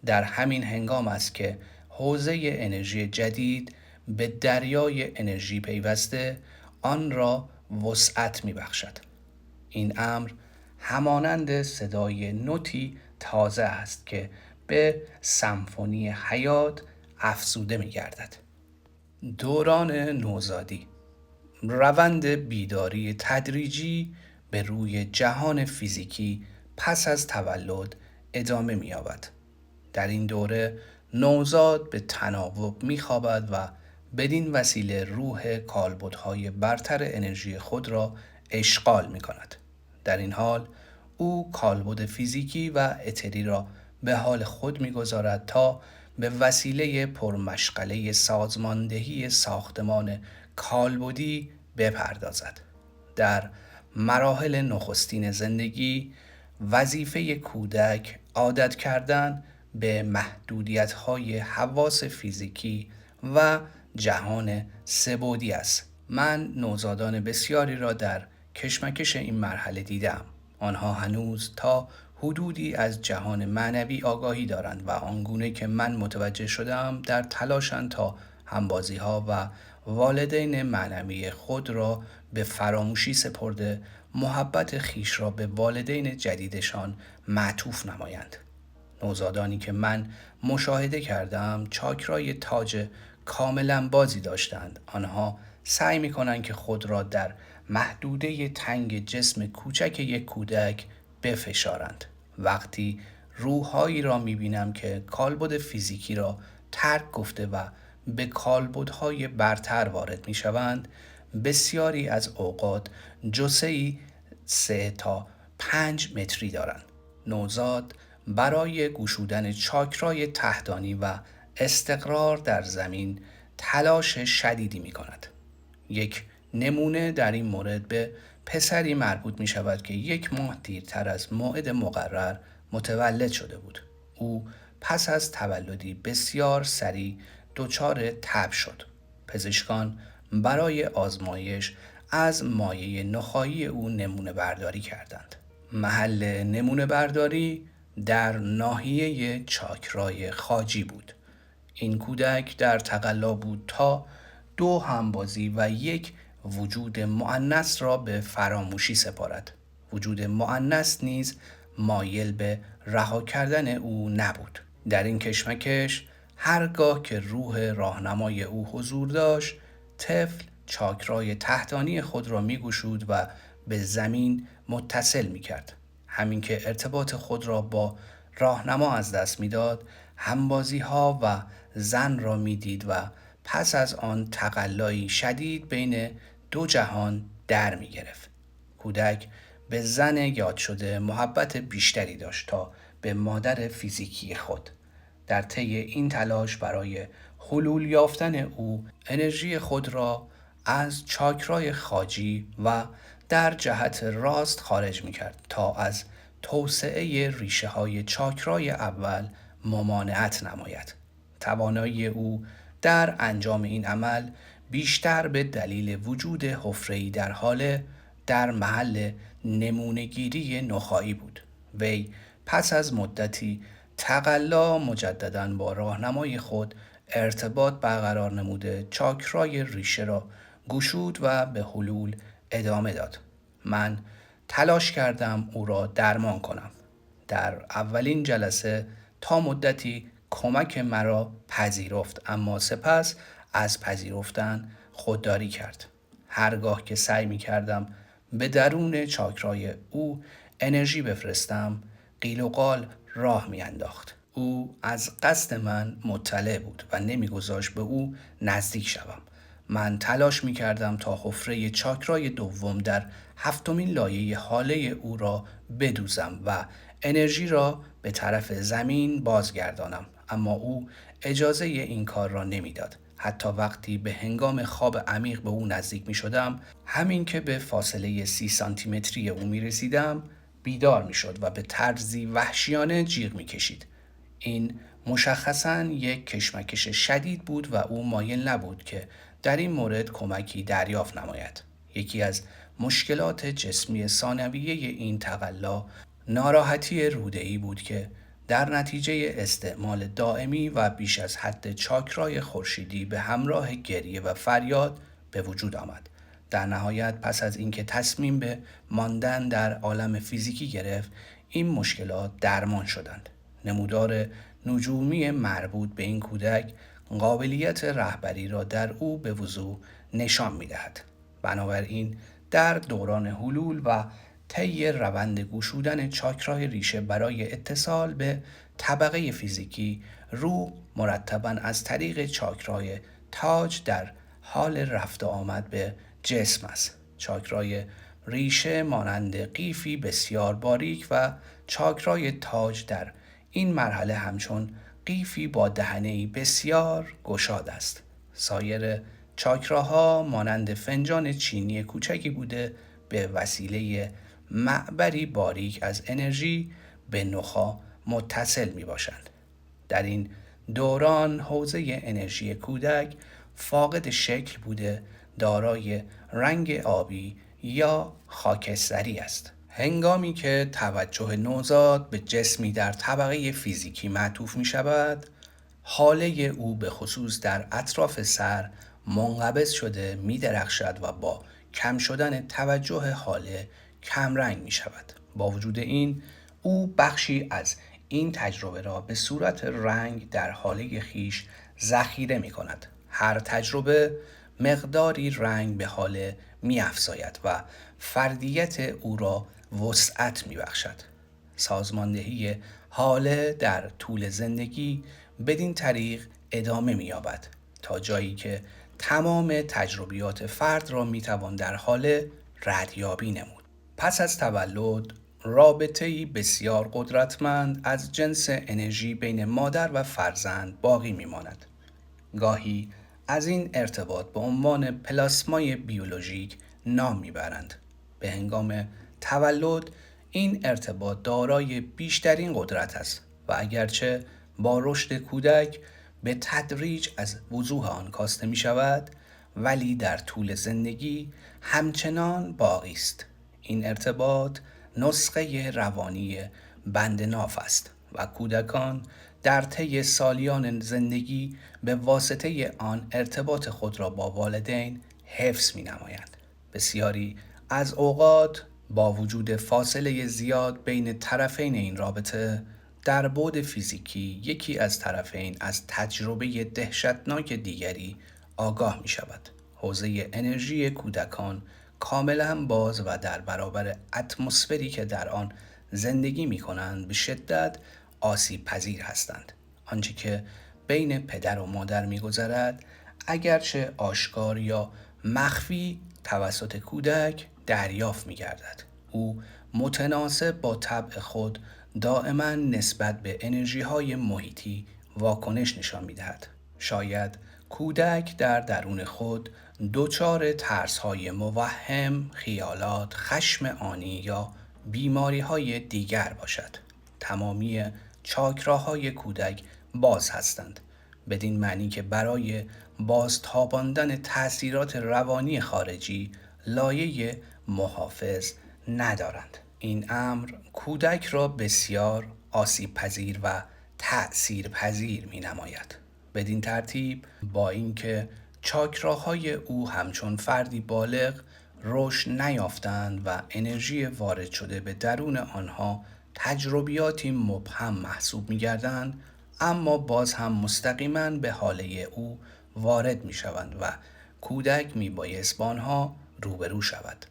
در همین هنگام است که حوزه انرژی جدید به دریای انرژی پیوسته آن را وسعت می‌بخشد. این امر همانند صدای نوتی تازه است که به سمفونی حیات افزوده می‌گردد. دوران نوزادی، روند بیداری تدریجی به روی جهان فیزیکی پس از تولد ادامه می‌یابد. در این دوره نوزاد به تناوب می‌خوابد و بدین وسیله روح کالبدهای برتر انرژی خود را اشغال می‌کند. در این حال او کالبد فیزیکی و اتری را به حال خود می‌گذارد تا به وسیله پرمشغله سازماندهی ساختمان کالبدی بپردازد. در مراحل نخستین زندگی وظیفه کودک عادت کردن به محدودیت‌های حواس فیزیکی و جهان سه‌بعدی است. من نوزادان بسیاری را در کشمکش این مرحله دیدم. آنها هنوز تا حدودی از جهان معنوی آگاهی دارند و آنگونه که من متوجه شدم در تلاشند تا همبازی‌ها و والدین معنوی خود را به فراموشی سپرده محبت خیش را به والدین جدیدشان معطوف نمایند. نوزادانی که من مشاهده کردم چاکرای تاج کاملا بازی داشتند. آنها سعی می‌کنند که خود را در محدوده تنگ جسم کوچک یک کودک بفشارند. وقتی روح‌هایی را می‌بینم که کالبد فیزیکی را ترک گفته و به کالبدهای برتر وارد می‌شوند، بسیاری از اوقات جثه‌ای 3 تا 5 متری دارند. نوزاد برای گشودن چاکرای تحتانی و استقرار در زمین تلاش شدیدی می‌کند. یک نمونه در این مورد به پسری مربوط می شود که 1 ماه دیرتر از موعد مقرر متولد شده بود. او پس از تولدی بسیار سریع دچار تب شد. پزشکان برای آزمایش از مایع نخاعی او نمونه برداری کردند. محل نمونه برداری در ناحیه چاکرای خاجی بود. این کودک در تقلا بود تا 2 همبازی و 1 وجود مؤنث را به فراموشی سپارد. وجود مؤنث نیز مایل به رها کردن او نبود. در این کشمکش هرگاه که روح راهنمای او حضور داشت، طفل چاکرای تحتانی خود را می‌گشود و به زمین متصل می‌کرد. همین که ارتباط خود را با راهنما از دست می‌داد، همبازی‌ها و زن را می‌دید و پس از آن تقلایی شدید بین 2 جهان در می‌گرفت. کودک به زن یاد شده محبت بیشتری داشت تا به مادر فیزیکی خود. در طی این تلاش برای حلول یافتن او انرژی خود را از چاکرای خاجی و در جهت راست خارج می‌کرد تا از توسعه ریشه های چاکرای اول ممانعت نماید. توانایی او در انجام این عمل بیشتر به دلیل وجود حفره‌ای در در محل نمونه‌گیری نخاعی بود. وی پس از مدتی تقلا مجدداً با راهنمای خود ارتباط برقرار نموده چاکرای ریشه را گشود و به حلول ادامه داد. من تلاش کردم او را درمان کنم. در اولین جلسه تا مدتی کمک مرا پذیرفت، اما سپس از پذیرفتن خودداری کرد. هرگاه که سعی می کردم به درون چاکرای او انرژی بفرستم، قیل و قال راه می انداخت. او از قصد من مطلع بود و نمیگذاشت به او نزدیک شوم. من تلاش می کردم تا حفره چاکرای دوم در 7مین لایه حاله او را بدوزم و انرژی را به طرف زمین بازگردانم، اما او اجازه این کار را نمیداد. حتی وقتی به هنگام خواب عمیق به او نزدیک می شدم، همین که به فاصله 30 سانتیمتری او می رسیدم، بیدار می شد و به طرزی وحشیانه جیغ می کشید. این مشخصاً یک کشمکش شدید بود و او مایل نبود که در این مورد کمکی دریافت نماید. یکی از مشکلات جسمی ثانویه این تقلا ناراحتی روده‌ای بود که در نتیجه استعمال دائمی و بیش از حد چاکرای خورشیدی به همراه گریه و فریاد به وجود آمد. در نهایت پس از اینکه تصمیم به ماندن در عالم فیزیکی گرفت، این مشکلات درمان شدند. نمودار نجومی مربوط به این کودک قابلیت رهبری را در او به وضوح نشان می‌دهد. بنابراین در دوران حلول و طی روند گشودن چاکرای ریشه برای اتصال به طبقه فیزیکی، روح مرتباً از طریق چاکرای تاج در حال رفت و آمد به جسم است. چاکرای ریشه مانند قیفی بسیار باریک و چاکرای تاج در این مرحله همچون قیفی با دهنه‌ای بسیار گشاد است. سایر چاکراها مانند فنجان چینی کوچکی بوده به وسیله معبری باریک از انرژی به نخاع متصل می باشند. در این دوران حوزه انرژی کودک فاقد شکل بوده، دارای رنگ آبی یا خاکستری است. هنگامی که توجه نوزاد به جسمی در طبقه فیزیکی معطوف می شود، حاله او به خصوص در اطراف سر منقبض شده می درخشد و با کم شدن توجه حاله کمرنگ می شود. با وجود این، او بخشی از این تجربه را به صورت رنگ در حاله خیش ذخیره می کند. هر تجربه مقداری رنگ به حاله می افزاید و فردیت او را وسعت می بخشد. سازماندهی حاله در طول زندگی بدین طریق ادامه می یابد تا جایی که تمام تجربیات فرد را می توان در حاله ردیابی نمود. پس از تولد، رابطه‌ای بسیار قدرتمند از جنس انرژی بین مادر و فرزند باقی می ماند. گاهی از این ارتباط به عنوان پلاسمای بیولوژیک نام میبرند. به هنگام تولد این ارتباط دارای بیشترین قدرت است و اگرچه با رشد کودک به تدریج از وضوح آن کاسته می شود، ولی در طول زندگی همچنان باقی است. این ارتباط نسخه روانی بندناف است و کودکان در طی سالیان زندگی به واسطه آن ارتباط خود را با والدین حفظ می نمایند. بسیاری از اوقات با وجود فاصله زیاد بین طرفین این رابطه، در بعد فیزیکی یکی از طرفین از تجربه دهشتناک دیگری آگاه می شود. حوزه انرژی کودکان کاملا باز و در برابر اتمسفری که در آن زندگی می کنند به شدت آسیب پذیر هستند. آنچه که بین پدر و مادر می گذرد، اگرچه آشکار یا مخفی توسط کودک دریافت می گردد. او متناسب با طبع خود دائما نسبت به انرژی های محیطی واکنش نشان می دهد. شاید کودک در درون خود دچار ترس های موهم، خیالات، خشم آنی یا بیماری‌های دیگر باشد. تمامی چاکراهای کودک باز هستند، بدین معنی که برای بازتاباندن تأثیرات روانی خارجی لایه محافظ ندارند. این امر کودک را بسیار آسیب پذیر و تأثیر پذیر می نماید. بدین ترتیب با اینکه چاکراهای او همچون فردی بالغ رشد نیافتند و انرژی وارد شده به درون آنها تجربیاتی مبهم محسوب می گردند، اما باز هم مستقیما به حاله او وارد می شوند و کودک می بایست با آنها روبرو شود.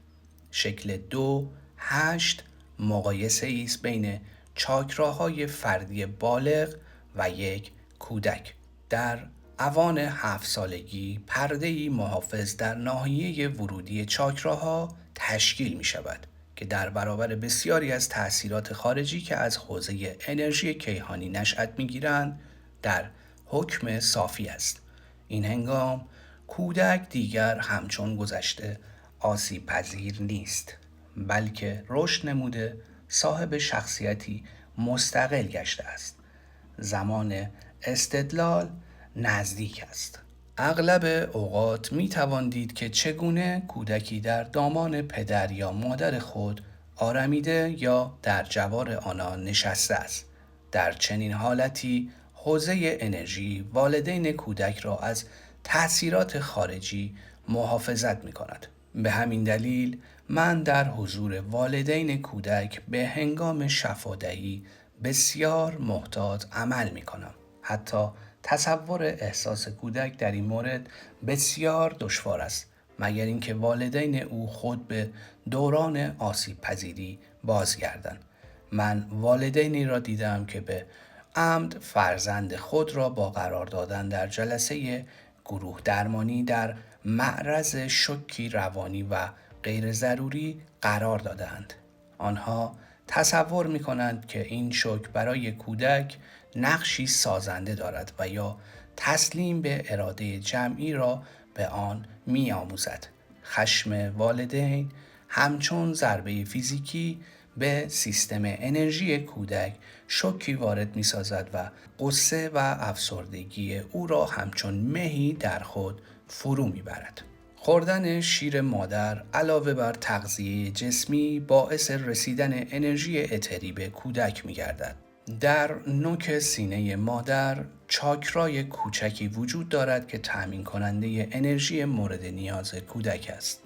شکل 2.8 مقایسه است بین چاکراهای فردی بالغ و یک کودک. در اوان 7 سالگی پرده‌ای محافظ در ناحیه ورودی چاکراها تشکیل می شود که در برابر بسیاری از تأثیرات خارجی که از حوزه انرژی کیهانی نشأت می گیرند در حکم صافی است. این هنگام کودک دیگر همچون گذشته آسیب پذیر نیست، بلکه رشد نموده صاحب شخصیتی مستقل گشته است. زمان استدلال نزدیک است. اغلب اوقات می توان دید که چگونه کودکی در دامان پدر یا مادر خود آرمیده یا در جوار آنان نشسته است. در چنین حالتی حوزه انرژی والدین کودک را از تأثیرات خارجی محافظت می کند. به همین دلیل من در حضور والدین کودک به هنگام شفادهی بسیار محتاط عمل می کنم. حتی تصور احساس کودک در این مورد بسیار دشوار است، مگر اینکه والدین او خود به دوران آسیب پذیری بازگردند. من والدینی را دیدم که به عمد فرزند خود را با قرار دادن در جلسه گروه درمانی در معرض شوکی روانی و غیر ضروری قرار دادند. آنها تصور می کنند که این شوک برای کودک نقشی سازنده دارد و یا تسلیم به اراده جمعی را به آن می آموزد. خشم والدین همچون ضربه فیزیکی به سیستم انرژی کودک شوکی وارد می سازد و غصه و افسردگی او را همچون مهی در خود فرو می برد. خوردن شیر مادر علاوه بر تغذیه جسمی باعث رسیدن انرژی اتری به کودک می گردد. در نوک سینه مادر چاکرای کوچکی وجود دارد که تأمین کننده انرژی مورد نیاز کودک است.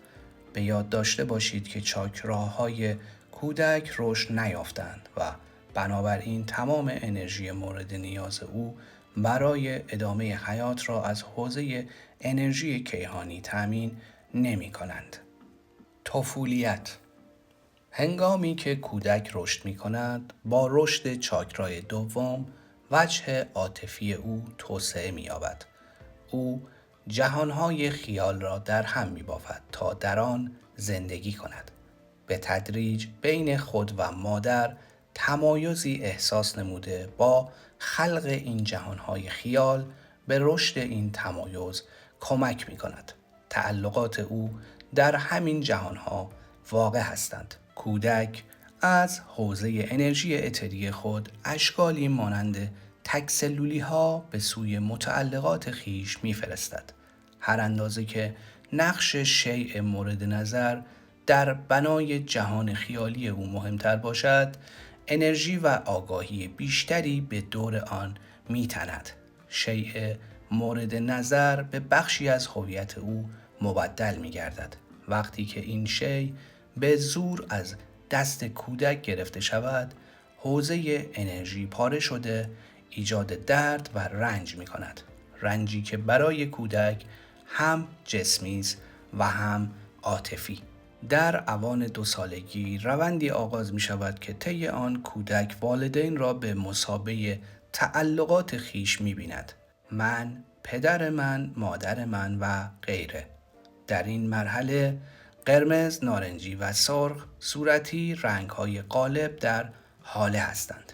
به یاد داشته باشید که چاکراهای کودک رشد نیافتند و بنابراین تمام انرژی مورد نیاز او برای ادامه حیات را از حوزه انرژی کیهانی تأمین نمی کنند. طفولیت هنگامی که کودک رشد می کند، با رشد چاکرای دوم وجه عاطفی او توسعه می یابد. او جهانهای خیال را در هم می بافد تا در آن زندگی کند. به تدریج بین خود و مادر تمایزی احساس نموده با خلق این جهانهای خیال به رشد این تمایز کمک می کند. تعلقات او در همین جهانها واقع هستند. کودک از حوزه انرژی اتری خود اشکالی مانند تک‌سلولی ها به سوی متعلقات خیش می‌فرستد. هر اندازه که نقش شیء مورد نظر در بنای جهان خیالی او مهمتر باشد، انرژی و آگاهی بیشتری به دور آن می‌تند. شیء مورد نظر به بخشی از هویت او مبدل می‌گردد. وقتی که این شیء به زور از دست کودک گرفته شود، حوزه انرژی پاره شده ایجاد درد و رنج می کند. رنجی که برای کودک هم جسمی است و هم عاطفی. در اوان 2 سالگی روندی آغاز می شود که طی آن کودک والدین را به مثابه تعلقات خیش می بیند. من، پدر من، مادر من و غیره. در این مرحله قرمز، نارنجی و سرخ صورتی رنگ‌های غالب در حاله هستند.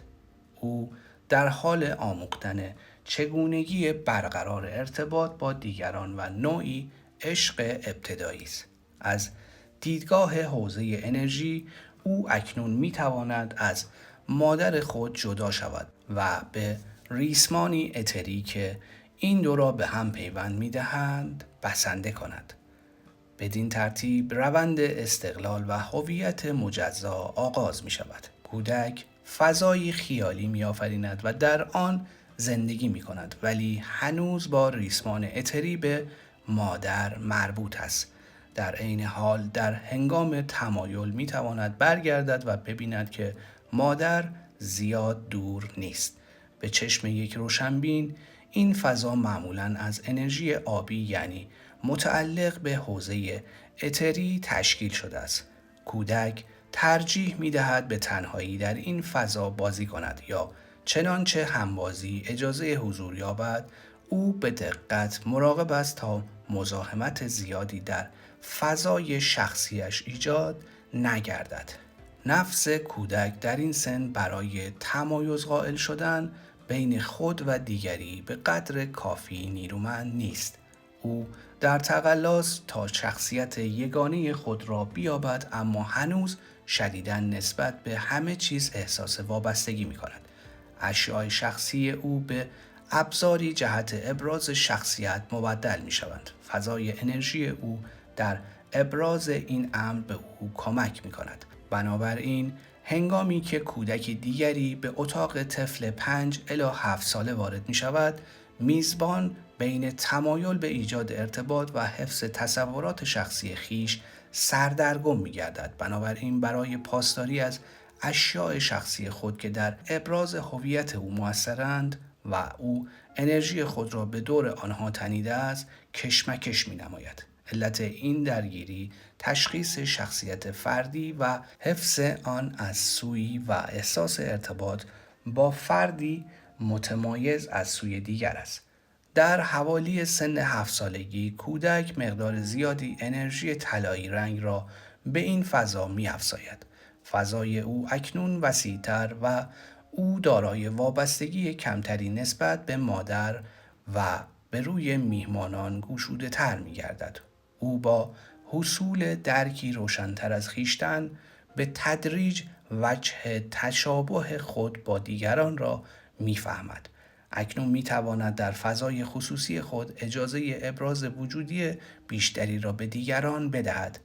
او در حال آموختن چگونگی برقرار ارتباط با دیگران و نوعی عشق ابتدایی است. از دیدگاه حوزه انرژی او اکنون میتواند از مادر خود جدا شود و به ریسمانی اتری که این دو را به هم پیوند میدهند بسنده کند. بدین ترتیب روند استقلال و هویت مجزا آغاز می شود. کودک فضایی خیالی می آفریند و در آن زندگی می کند، ولی هنوز با ریسمان اتری به مادر مربوط است. در عین حال در هنگام تمایل می تواند برگردد و ببیند که مادر زیاد دور نیست. به چشم یک روشنبین این فضا معمولاً از انرژی آبی یعنی متعلق به حوزه اتری تشکیل شده است. کودک ترجیح می دهد به تنهایی در این فضا بازی کند یا چنانچه همبازی اجازه حضور یابد او به دقت مراقب است تا مزاحمت زیادی در فضای شخصیش ایجاد نگردد. نفس کودک در این سن برای تمایز قائل شدن بین خود و دیگری به قدر کافی نیرومند نیست. او در تقلاست تا شخصیت یگانه خود را بیابد، اما هنوز شدیداً نسبت به همه چیز احساس وابستگی می کند. اشیاء شخصی او به ابزاری جهت ابراز شخصیت مبدل می شوند. فضای انرژی او در ابراز این امر به او کمک می کند. بنابراین هنگامی که کودک دیگری به اتاق طفل 5 الی 7 ساله وارد می شود، میزبان بین تمایل به ایجاد ارتباط و حفظ تصورات شخصی خیش سردرگم می گردد. بنابراین برای پاسداری از اشیاء شخصی خود که در ابراز هویت او مؤثرند و او انرژی خود را به دور آنها تنیده است، کشمکش می نماید. علت این درگیری تشخیص شخصیت فردی و حفظ آن از سوی و احساس ارتباط با فردی متمایز از سوی دیگر است. در حوالی سن 7 سالگی کودک مقدار زیادی انرژی طلایی رنگ را به این فضا می افزاید. فضای او اکنون وسیع‌تر و او دارای وابستگی کمتری نسبت به مادر و به روی میهمانان گشوده تر می گردد. او با حصول درکی روشن‌تر از خویشتن به تدریج وجه تشابه خود با دیگران را می‌فهمد. اکنون می‌تواند در فضای خصوصی خود اجازه ابراز وجودی بیشتری را به دیگران بدهد.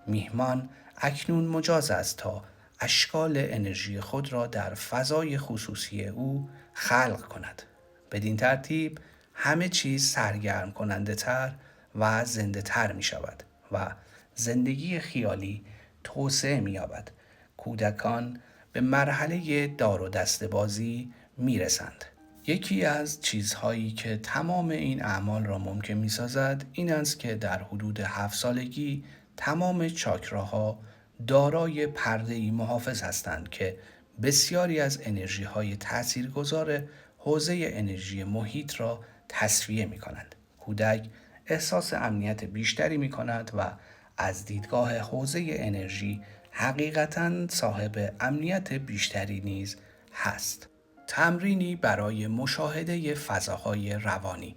میهمان اکنون مجاز است تا اشکال انرژی خود را در فضای خصوصی او خلق کند. بدین ترتیب همه چیز سرگرم کننده تر و زنده تر می شود و زندگی خیالی توسعه می یابد. کودکان به مرحله دار و دسته بازی می رسند. یکی از چیزهایی که تمام این اعمال را ممکن می سازد این است که در حدود 7 سالگی تمام چاکراها دارای پرده‌ای محافظ هستند که بسیاری از انرژی های تاثیرگذار حوزه انرژی محیط را تصفیه می کنند. کودک احساس امنیت بیشتری می کند و از دیدگاه حوزه انرژی حقیقتاً صاحب امنیت بیشتری نیز هست. تمرینی برای مشاهده فضاهای روانی.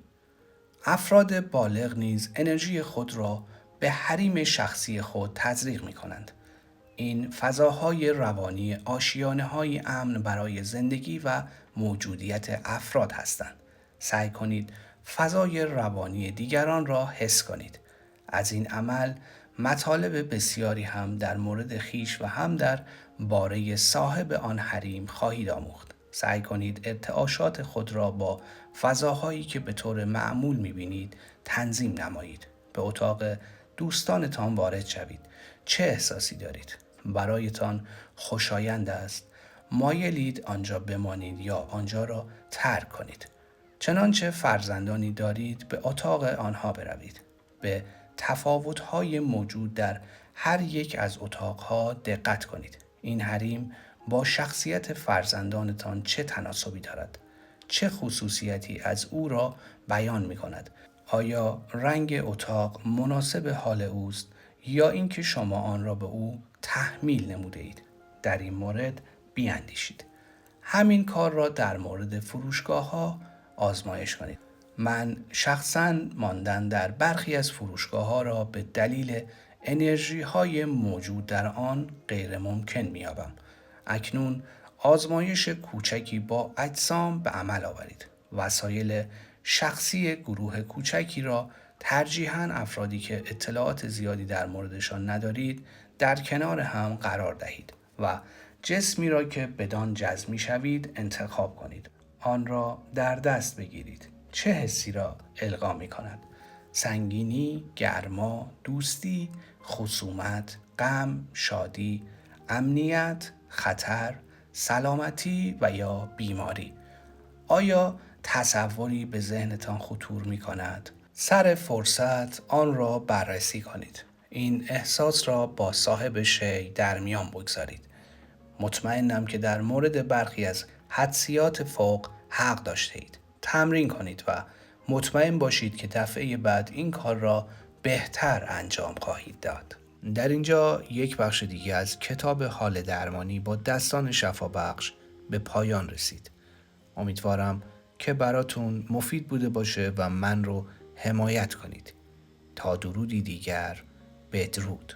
افراد بالغ نیز انرژی خود را به حریم شخصی خود تزریق می کنند. این فضاهای روانی آشیانه‌های امن برای زندگی و موجودیت افراد هستند. سعی کنید فضای روانی دیگران را حس کنید. از این عمل مطالب بسیاری هم در مورد خویش و هم در باره صاحب آن حریم خواهید آموخت. سعی کنید ارتعاشات خود را با فضاهایی که به طور معمول می‌بینید تنظیم نمایید. به اتاق دوستانتان وارد شوید. چه احساسی دارید؟ برایتان خوشایند است؟ مایلید آنجا بمانید یا آنجا را ترک کنید؟ چنانچه فرزندانی دارید به اتاق آنها بروید. به تفاوت‌های موجود در هر یک از اتاقها دقت کنید. این حریم با شخصیت فرزندانتان چه تناسبی دارد؟ چه خصوصیتی از او را بیان می کند؟ آیا رنگ اتاق مناسب حال اوست یا اینکه شما آن را به او تحمیل نموده اید؟ در این مورد بیاندیشید. همین کار را در مورد فروشگاه‌ها آزمایش کنید. من شخصاً ماندن در برخی از فروشگاه‌ها را به دلیل انرژی های موجود در آن غیر ممکن می‌یابم. اکنون آزمایش کوچکی با اجسام به عمل آورید. وسایل شخصی گروه کوچکی را ترجیحاً افرادی که اطلاعات زیادی در موردشان ندارید در کنار هم قرار دهید و جسمی را که بدان جذب می‌شوید انتخاب کنید. آن را در دست بگیرید. چه حسی را القا می‌کند؟ سنگینی، گرما، دوستی، خصومت، غم، شادی، امنیت، خطر، سلامتی و یا بیماری. آیا تصوری به ذهنتان خطور می کند؟ سر فرصت آن را بررسی کنید. این احساس را با صاحب شی در میان بگذارید. مطمئنم که در مورد برخی از حدسیات فوق حق داشته اید. تمرین کنید و مطمئن باشید که دفعه بعد این کار را بهتر انجام خواهید داد. در اینجا یک بخش دیگه از کتاب حال درمانی با دستان شفابخش به پایان رسید. امیدوارم که براتون مفید بوده باشه و من رو حمایت کنید. تا درودی دیگر، بدرود.